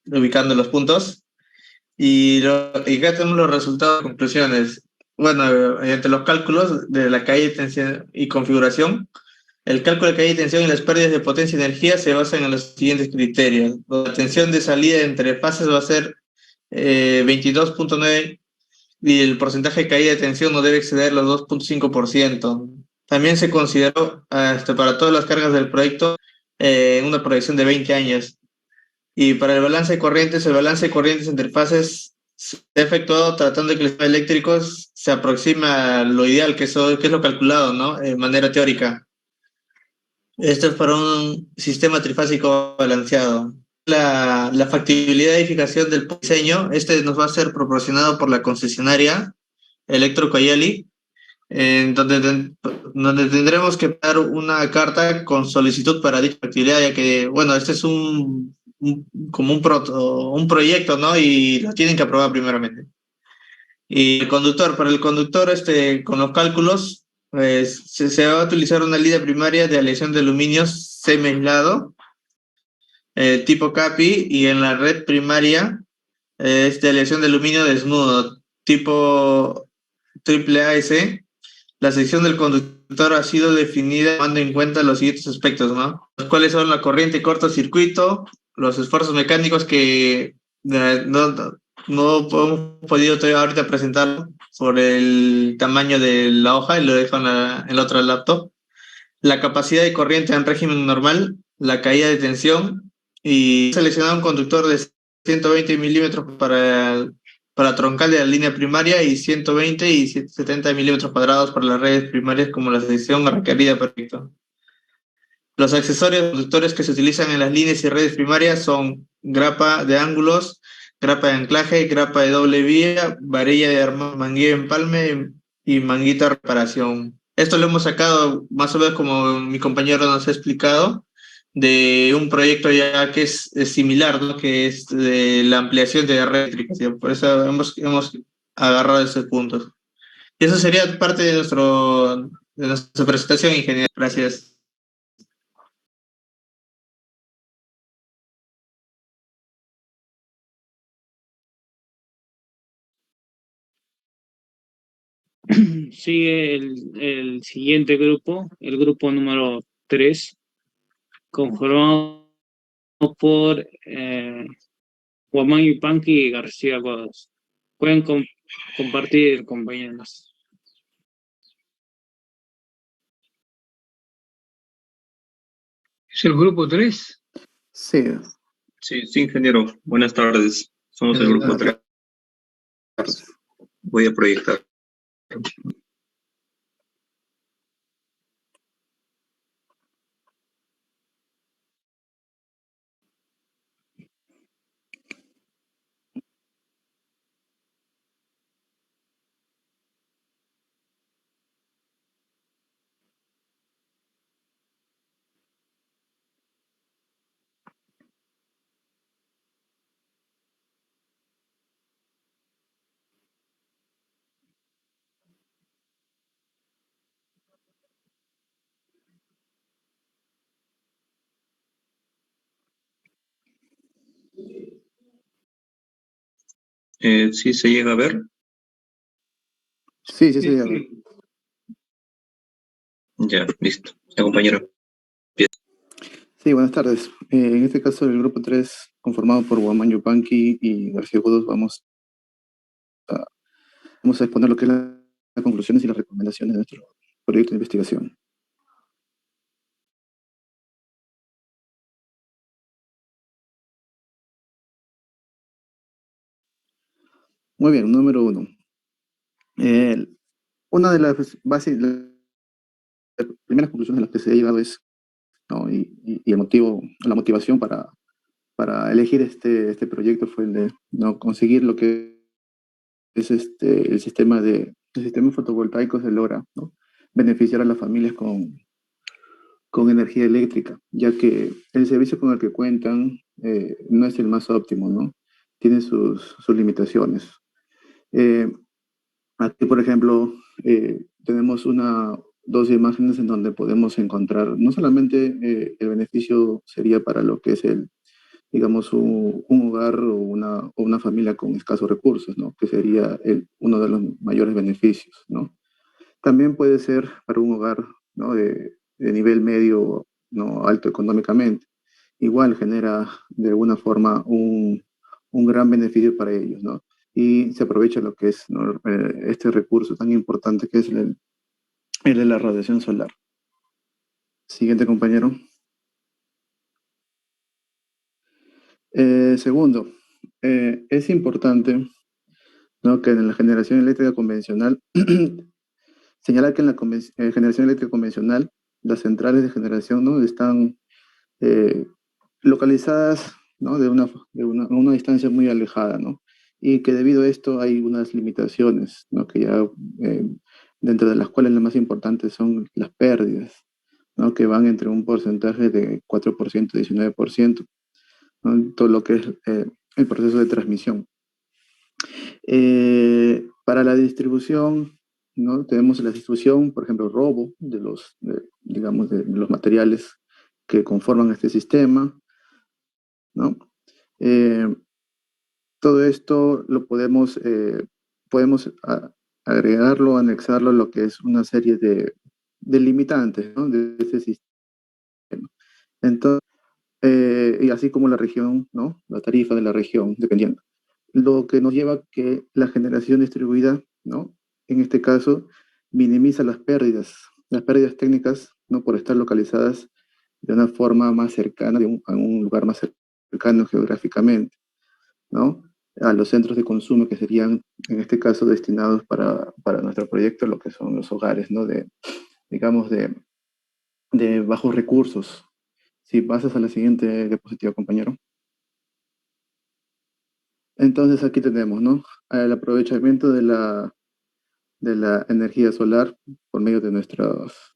ubicando los puntos. Y acá tenemos los resultados y conclusiones. Bueno, entre los cálculos de la caída de tensión y configuración, el cálculo de caída de tensión y las pérdidas de potencia y energía se basan en los siguientes criterios. La tensión de salida entre fases va a ser 22.9 y el porcentaje de caída de tensión no debe exceder los 2.5%. También se consideró para todas las cargas del proyecto una proyección de 20 años. Y para el balance de corrientes entre fases se ha efectuado tratando de que los eléctricos se aproxime a lo ideal, que es lo calculado, ¿no? De manera teórica. Esto es para un sistema trifásico balanceado. La factibilidad de edificación del diseño, nos va a ser proporcionado por la concesionaria Electro-Ucayali, donde tendremos que dar una carta con solicitud para dicha factibilidad, ya que, bueno, este es como un proyecto, ¿no? Y lo tienen que aprobar primeramente. Y para el conductor, con los cálculos, se va a utilizar una línea primaria de aleación de aluminio semi-aislado, tipo CAPI, y en la red primaria de aleación de aluminio desnudo, tipo AAAS. La sección del conductor ha sido definida tomando en cuenta los siguientes aspectos, ¿no? Los cuales son la corriente y cortocircuito, los esfuerzos mecánicos que no hemos podido todavía ahorita presentar, por el tamaño de la hoja y lo dejo en la otra laptop. La capacidad de corriente en régimen normal, la caída de tensión y seleccionar un conductor de 120 milímetros para troncal de la línea primaria y 120 y 70 milímetros cuadrados para las redes primarias como la sección requerida para esto. Los accesorios conductores que se utilizan en las líneas y redes primarias son grapa de ángulos, grapa de anclaje, grapa de doble vía, varilla de armado, manguilla de empalme y manguita de reparación. Esto lo hemos sacado más o menos como mi compañero nos ha explicado, de un proyecto ya que es similar, ¿no? Que es de la ampliación de la red eléctrica. ¿Sí? Por eso hemos agarrado esos puntos. Y eso sería parte de nuestra presentación, ingeniero. Gracias. Sigue el siguiente grupo, el grupo número 3, conformado por Guamán Yupanqui y García Godos. Pueden compartir, compañeros. ¿Es el grupo 3? Sí. Sí, ingeniero. Buenas tardes. Somos el grupo 3. Voy a proyectar. ¿Sí se llega a ver? Sí, se llega a ver. Ya, listo. Ya, compañero. Sí, buenas tardes. En este caso, el grupo 3, conformado por Guamán Yupanqui y García Godos, vamos a exponer lo que es las conclusiones y las recomendaciones de nuestro proyecto de investigación. Muy bien, número 1. Una de las primeras conclusiones a las que se ha llegado es, ¿no? y el motivo, la motivación para elegir este proyecto fue el de, ¿no?, conseguir lo que es el sistema fotovoltaico se logra, ¿no?, beneficiar a las familias con energía eléctrica, ya que el servicio con el que cuentan no es el más óptimo, ¿no? Tiene sus limitaciones. Aquí, por ejemplo, tenemos dos imágenes en donde podemos encontrar, no solamente el beneficio sería para lo que es digamos, un hogar o una familia con escasos recursos, ¿no?, que sería uno de los mayores beneficios, ¿no? También puede ser para un hogar, ¿no?, de nivel medio, ¿no?, alto económicamente. Igual genera de alguna forma un gran beneficio para ellos, ¿no? Y se aprovecha lo que es, ¿no?, este recurso tan importante que es el de la radiación solar. Siguiente, compañero. Segundo, es importante, ¿no?, que en la generación eléctrica convencional, señalar que en la generación eléctrica convencional, las centrales de generación, ¿no?, están localizadas, ¿no?, a una distancia muy alejada, ¿no? Y que debido a esto hay unas limitaciones, ¿no?, que ya, dentro de las cuales las más importantes son las pérdidas, ¿no?, que van entre un porcentaje de 4% y 19%, ¿no?, en todo lo que es el proceso de transmisión. Para la distribución, ¿no?, tenemos la distribución, por ejemplo, robo digamos, de los materiales que conforman este sistema, ¿no? Todo esto lo podemos agregarlo, anexarlo a lo que es una serie de limitantes, ¿no?, de ese sistema. Entonces, y así como la región, ¿no?, la tarifa de la región, dependiendo. Lo que nos lleva a que la generación distribuida, ¿no?, en este caso, minimiza las pérdidas técnicas, ¿no? Por estar localizadas de una forma más cercana, a un lugar más cercano geográficamente, ¿no? A los centros de consumo que serían, en este caso, destinados para nuestro proyecto, lo que son los hogares, ¿no? Digamos, de bajos recursos. Si pasas a la siguiente diapositiva, compañero. Entonces aquí tenemos, ¿no? El aprovechamiento de la energía solar por medio de nuestros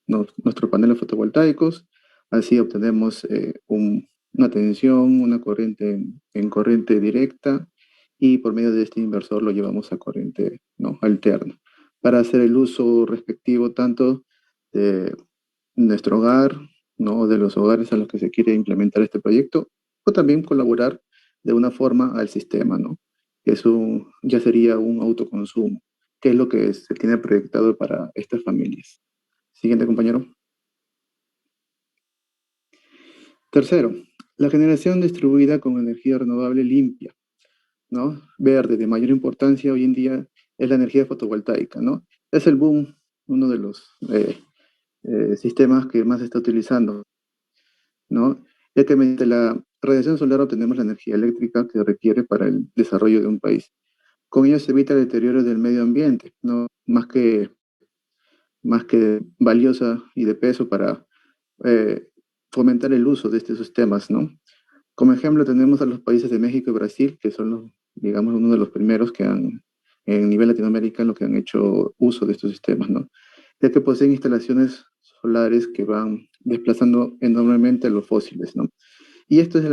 paneles fotovoltaicos. Así obtenemos una tensión, una corriente en corriente directa, y por medio de este inversor lo llevamos a corriente, ¿no?, alterna, para hacer el uso respectivo tanto de nuestro hogar, ¿no?, de los hogares a los que se quiere implementar este proyecto, o también colaborar de una forma al sistema, ¿no? Eso ya sería un autoconsumo, que es lo que se tiene proyectado para estas familias. Siguiente, compañero. Tercero, la generación distribuida con energía renovable limpia, ¿no? Verde, de mayor importancia hoy en día es la energía fotovoltaica, ¿no? Es el boom, uno de los sistemas que más se está utilizando, ¿no? Ya que mediante la radiación solar obtenemos la energía eléctrica que requiere para el desarrollo de un país. Con ello se evita el deterioro del medio ambiente, ¿no? Más que valiosa y de peso para fomentar el uso de estos sistemas, ¿no? Como ejemplo tenemos a los países de México y Brasil, que son digamos, uno de los primeros que en nivel latinoamericano, que han hecho uso de estos sistemas, ¿no? Ya que poseen instalaciones solares que van desplazando enormemente a los fósiles, ¿no? Y esto es,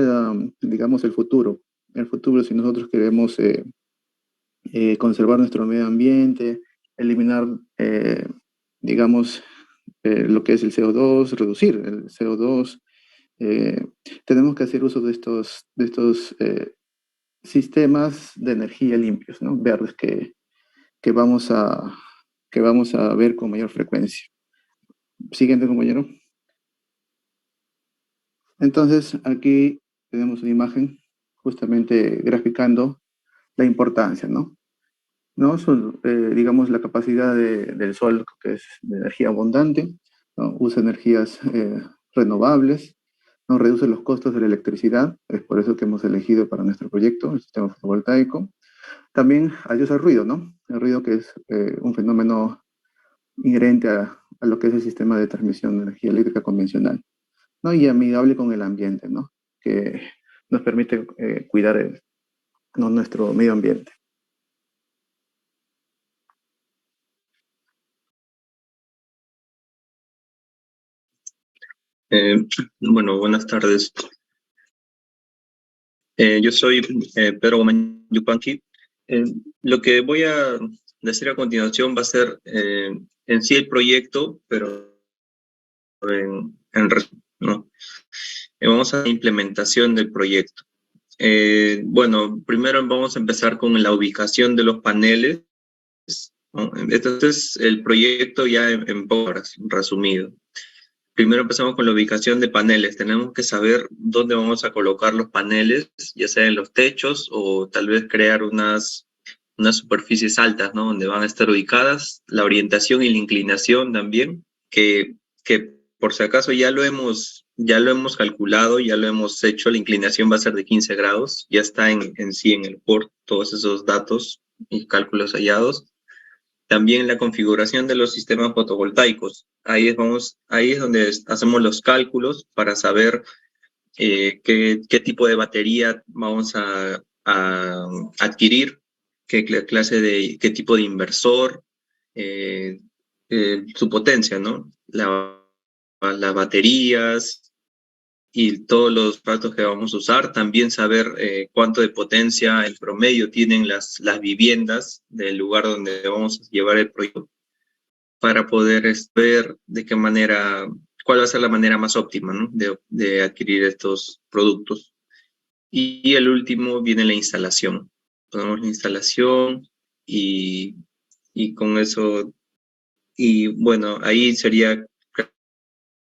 digamos, el futuro. El futuro, si nosotros queremos conservar nuestro medio ambiente, eliminar, digamos, lo que es el CO2, reducir el CO2, tenemos que hacer uso de estos sistemas de energía limpios, ¿no? Verdes que vamos a ver con mayor frecuencia. Siguiente, compañero. Entonces, aquí tenemos una imagen justamente graficando la importancia, ¿no? Digamos, la capacidad del sol, que es de energía abundante, ¿no? Usa energías renovables, ¿no? Reduce los costos de la electricidad, es por eso que hemos elegido para nuestro proyecto el sistema fotovoltaico. También ayuda al ruido, ¿no? El ruido, que es un fenómeno inherente a lo que es el sistema de transmisión de energía eléctrica convencional, ¿no? Y amigable con el ambiente, ¿no? Que nos permite cuidar nuestro medio ambiente. Bueno, buenas tardes. Yo soy Pedro Gómez Yupanqui. Lo que voy a decir a continuación va a ser en sí el proyecto, pero ¿no? Vamos a la implementación del proyecto. Bueno, primero vamos a empezar con la ubicación de los paneles, ¿no? Este es el proyecto ya en pocas, resumido. Primero empezamos con la ubicación de paneles. Tenemos que saber dónde vamos a colocar los paneles, ya sea en los techos o tal vez crear unas superficies altas, ¿no? Donde van a estar ubicadas. La orientación y la inclinación también, que por si acaso ya lo hemos calculado, ya lo hemos hecho. La inclinación va a ser de 15 grados. Ya está en sí en el port todos esos datos y cálculos hallados. También la configuración de los sistemas fotovoltaicos. Ahí es donde hacemos los cálculos para saber qué tipo de batería vamos a adquirir, qué tipo de inversor, su potencia, ¿no? Las baterías y todos los datos que vamos a usar. También saber cuánto de potencia en promedio tienen las viviendas del lugar donde vamos a llevar el proyecto, para poder ver de qué manera, cuál va a ser la manera más óptima, ¿no? de adquirir estos productos. Y el último viene la instalación. Ponemos la instalación y con eso, y bueno, ahí sería,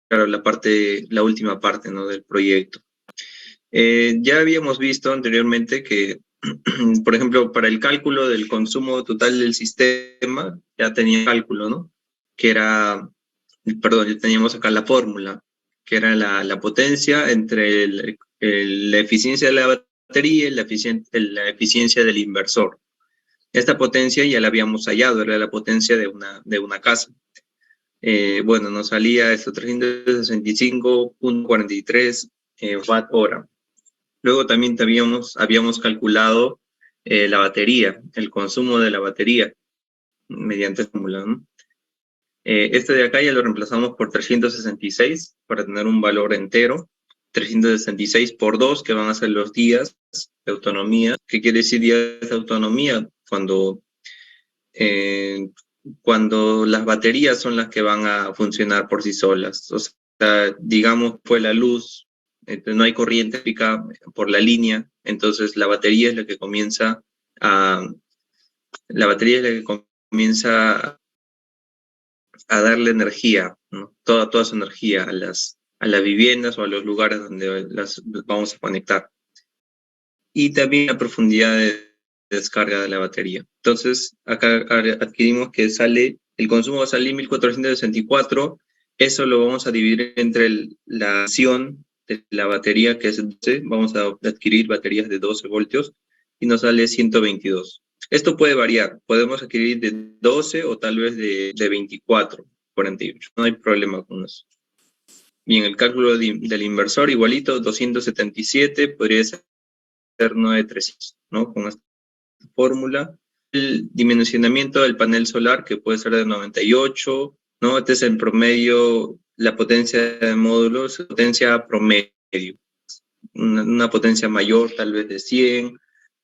claro, la última parte, ¿no? del proyecto. Ya habíamos visto anteriormente que por ejemplo, para el cálculo del consumo total del sistema, ya tenía cálculo, ¿no? Que era, perdón, ya teníamos acá la fórmula, que era la potencia entre la eficiencia de la batería y la eficiencia del inversor. Esta potencia ya la habíamos hallado, era la potencia de una casa. Bueno, nos salía esto 365.43 watt hora. Luego también habíamos calculado la batería, el consumo de la batería mediante fórmula, ¿no? Este de acá ya lo reemplazamos por 366 para tener un valor entero. 366 por 2, que van a ser los días de autonomía. ¿Qué quiere decir días de autonomía? Cuando las baterías son las que van a funcionar por sí solas. O sea, digamos, fue la luz, no hay corriente eléctrica por la línea, entonces la batería es la que comienza a darle energía, ¿no? Toda su energía a las viviendas o a los lugares donde las vamos a conectar. Y también la profundidad de descarga de la batería. Entonces, acá adquirimos que el consumo va a salir 1464, eso lo vamos a dividir entre la acción de la batería, que es 12, vamos a adquirir baterías de 12 voltios, y nos sale 122. Esto puede variar, podemos adquirir de 12 o tal vez de 24, 48, no hay problema con eso. Bien, el cálculo del inversor igualito, 277, podría ser 9300, ¿no? Con esta fórmula. El dimensionamiento del panel solar, que puede ser de 98, ¿no? Este es en promedio, la potencia de módulos, potencia promedio. Una potencia mayor, tal vez de 100,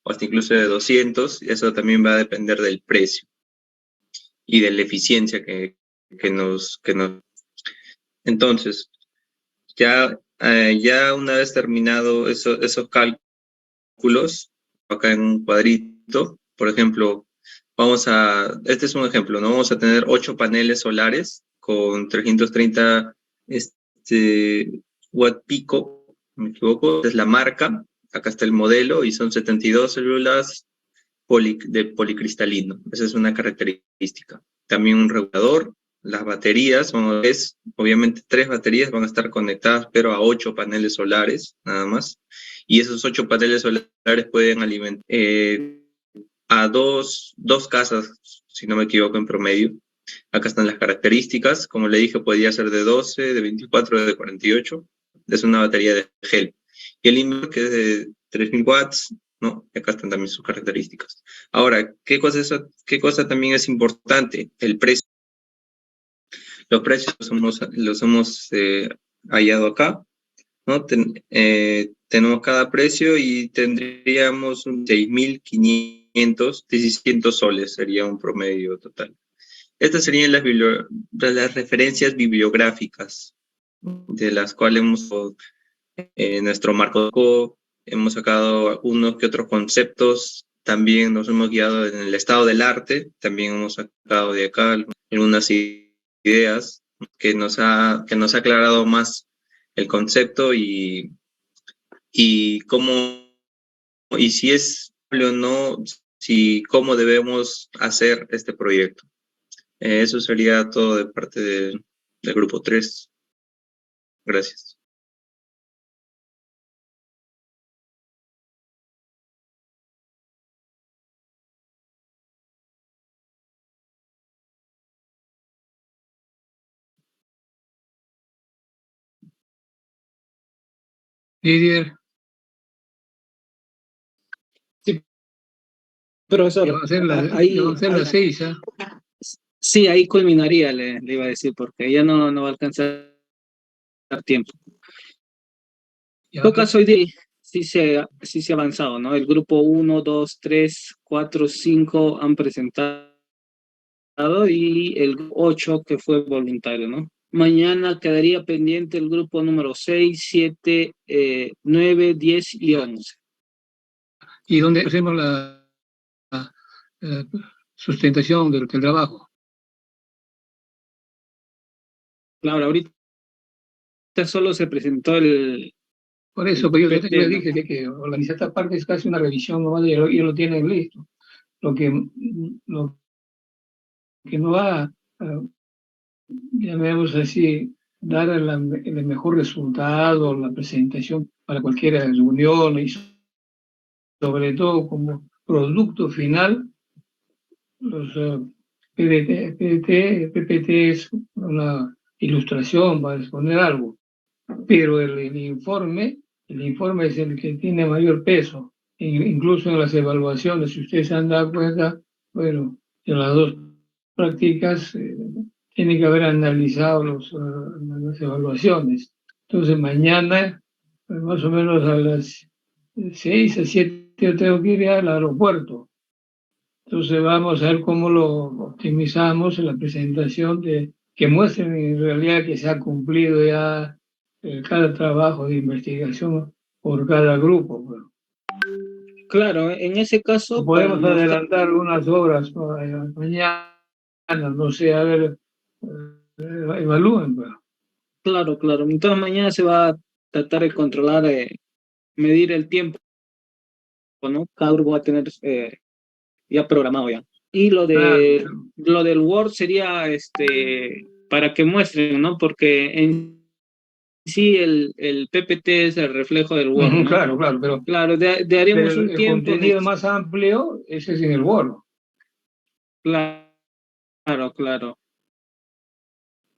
o hasta incluso de 200, y eso también va a depender del precio y de la eficiencia que nos... Entonces, ya una vez terminado esos cálculos, acá en un cuadrito, por ejemplo, este es un ejemplo, ¿no? Vamos a tener 8 paneles solares con 330 watt pico, me equivoco, es la marca, acá está el modelo y son 72 células de policristalino, esa es una característica. También un regulador, las baterías, obviamente 3 baterías van a estar conectadas, pero a 8 paneles solares, nada más. Y esos 8 paneles solares pueden alimentar a dos casas, si no me equivoco, en promedio. Acá están las características. Como le dije, podría ser de 12, de 24, de 48. Es una batería de gel. Y el inversor, que es de 3000 watts, ¿no? Acá están también sus características. Ahora, ¿qué cosa también es importante? El precio. Los precios los hemos hallado acá, ¿no? Tenemos cada precio y tendríamos 6.500, 600 soles sería un promedio total. Estas serían las referencias bibliográficas de las cuales nuestro marco hemos sacado unos que otros conceptos, también nos hemos guiado en el estado del arte, también hemos sacado de acá algunas ideas que nos ha aclarado más el concepto y cómo, y si es o no, cómo debemos hacer este proyecto. Eso sería todo de parte del grupo 3. Gracias. Didier. Sí, profesor. Ya va a ser las 6, ¿eh? Sí, ahí culminaría, le iba a decir, porque ya no va a alcanzar tiempo. En todo caso, hoy día sí se ha avanzado, ¿no? El grupo 1, 2, 3, 4, 5 han presentado y el 8 que fue voluntario, ¿no? Mañana quedaría pendiente el grupo número 6, 7, 9, 10 y 11. ¿Y dónde hacemos la sustentación del trabajo? Claro, ahorita solo se presentó el Por eso, pues yo le dije de que organizar esta parte es casi una revisión nomás y lo tienen listo. Lo que no va a, llamémoslo así, dar el mejor resultado, la presentación para cualquier reunión y sobre todo como producto final, los PPT es una ilustración para exponer algo, pero el informe es el que tiene mayor peso, incluso en las evaluaciones, si ustedes se han dado cuenta, bueno, en las dos prácticas tiene que haber analizado las evaluaciones. Entonces mañana, más o menos a las 6 a 7, yo tengo que ir al aeropuerto. Entonces vamos a ver cómo lo optimizamos en la presentación, que muestren en realidad que se ha cumplido ya cada trabajo de investigación por cada grupo. Bueno. Claro, en ese caso... Podemos adelantar algunas obras mañana, no sé, a ver, evalúen. Bueno. Claro, claro. Entonces mañana se va a tratar de controlar, medir el tiempo, ¿no? Cada grupo va a tener ya programado ya. Y lo del Word sería para que muestren, ¿no? Porque en sí el PPT es el reflejo del Word, ¿no? Claro, pero daríamos un el tiempo. El contenido más amplio, ese es en el Word. Claro.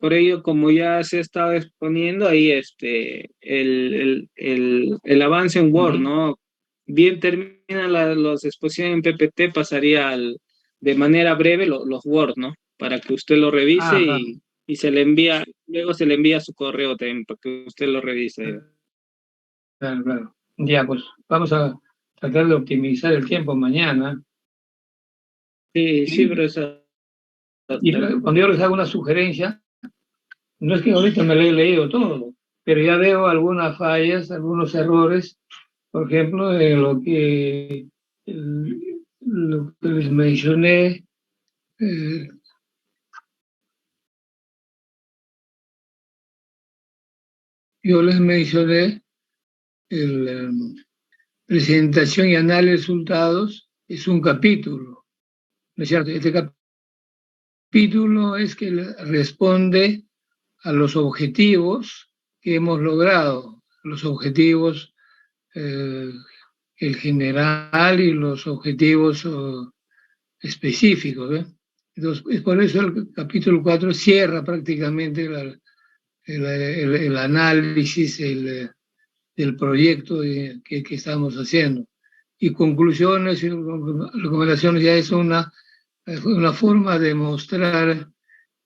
Por ello, como ya se estaba exponiendo ahí el avance en Word, ¿no? Bien terminan las exposiciones en PPT, pasaría de manera breve los Word, ¿no? Para que usted lo revise y se le envía, luego se le envía su correo también para que usted lo revise. Claro. Ya, pues vamos a tratar de optimizar el tiempo mañana. Sí, profesor. Y cuando yo les hago una sugerencia, no es que ahorita me lo he leído todo, pero ya veo algunas fallas, algunos errores, por ejemplo, de lo que les mencioné, yo les mencioné presentación y análisis de resultados, es un capítulo, ¿no es cierto? Este capítulo es que responde a los objetivos que hemos logrado, los objetivos el general y los objetivos específicos. Entonces, por eso el capítulo 4 cierra prácticamente el análisis del proyecto que estamos haciendo. Y conclusiones y recomendaciones ya es una forma de mostrar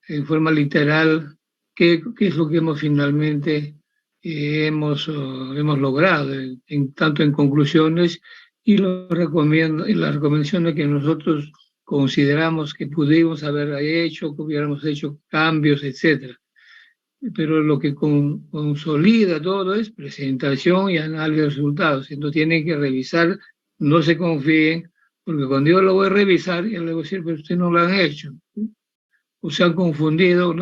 en forma literal qué es lo que finalmente hemos logrado, tanto en conclusiones y las recomendaciones que nosotros consideramos que pudimos haber hecho, que hubiéramos hecho cambios, etc. Pero lo que consolida todo es presentación y análisis de resultados. Entonces tienen que revisar, no se confíen, porque cuando yo lo voy a revisar, yo le voy a decir, pero ustedes no lo han hecho. O se han confundido,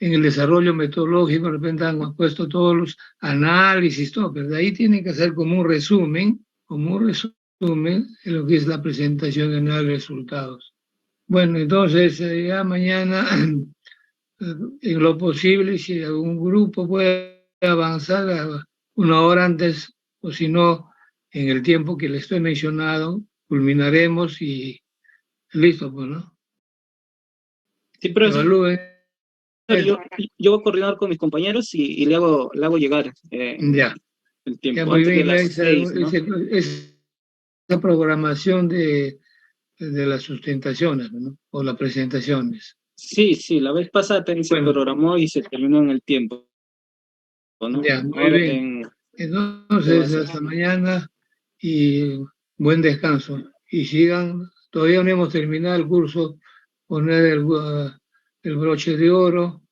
en el desarrollo metodológico, de repente han puesto todos los análisis, todo, pero de ahí tienen que hacer como un resumen de lo que es la presentación de análisis de resultados. Bueno, entonces ya mañana, en lo posible, si algún grupo puede avanzar una hora antes, o si no, en el tiempo que le estoy mencionando, culminaremos y listo, pues, ¿no? Sí, pero yo voy a coordinar con mis compañeros y le hago llegar ya. El tiempo. Ya, muy antes bien, de las 6, ¿no? Esa programación de las sustentaciones, ¿no? O las presentaciones. Sí, la vez pasada también se programó y se terminó en el tiempo, ¿no? Ya, muy bien. Entonces, hasta mañana y buen descanso. Y sigan, todavía no hemos terminado el curso, poner el broche de oro,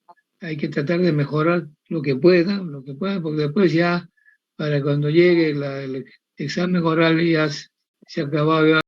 hay que tratar de mejorar lo que puedan, porque después ya, para cuando llegue el examen oral ya se ha acabado ya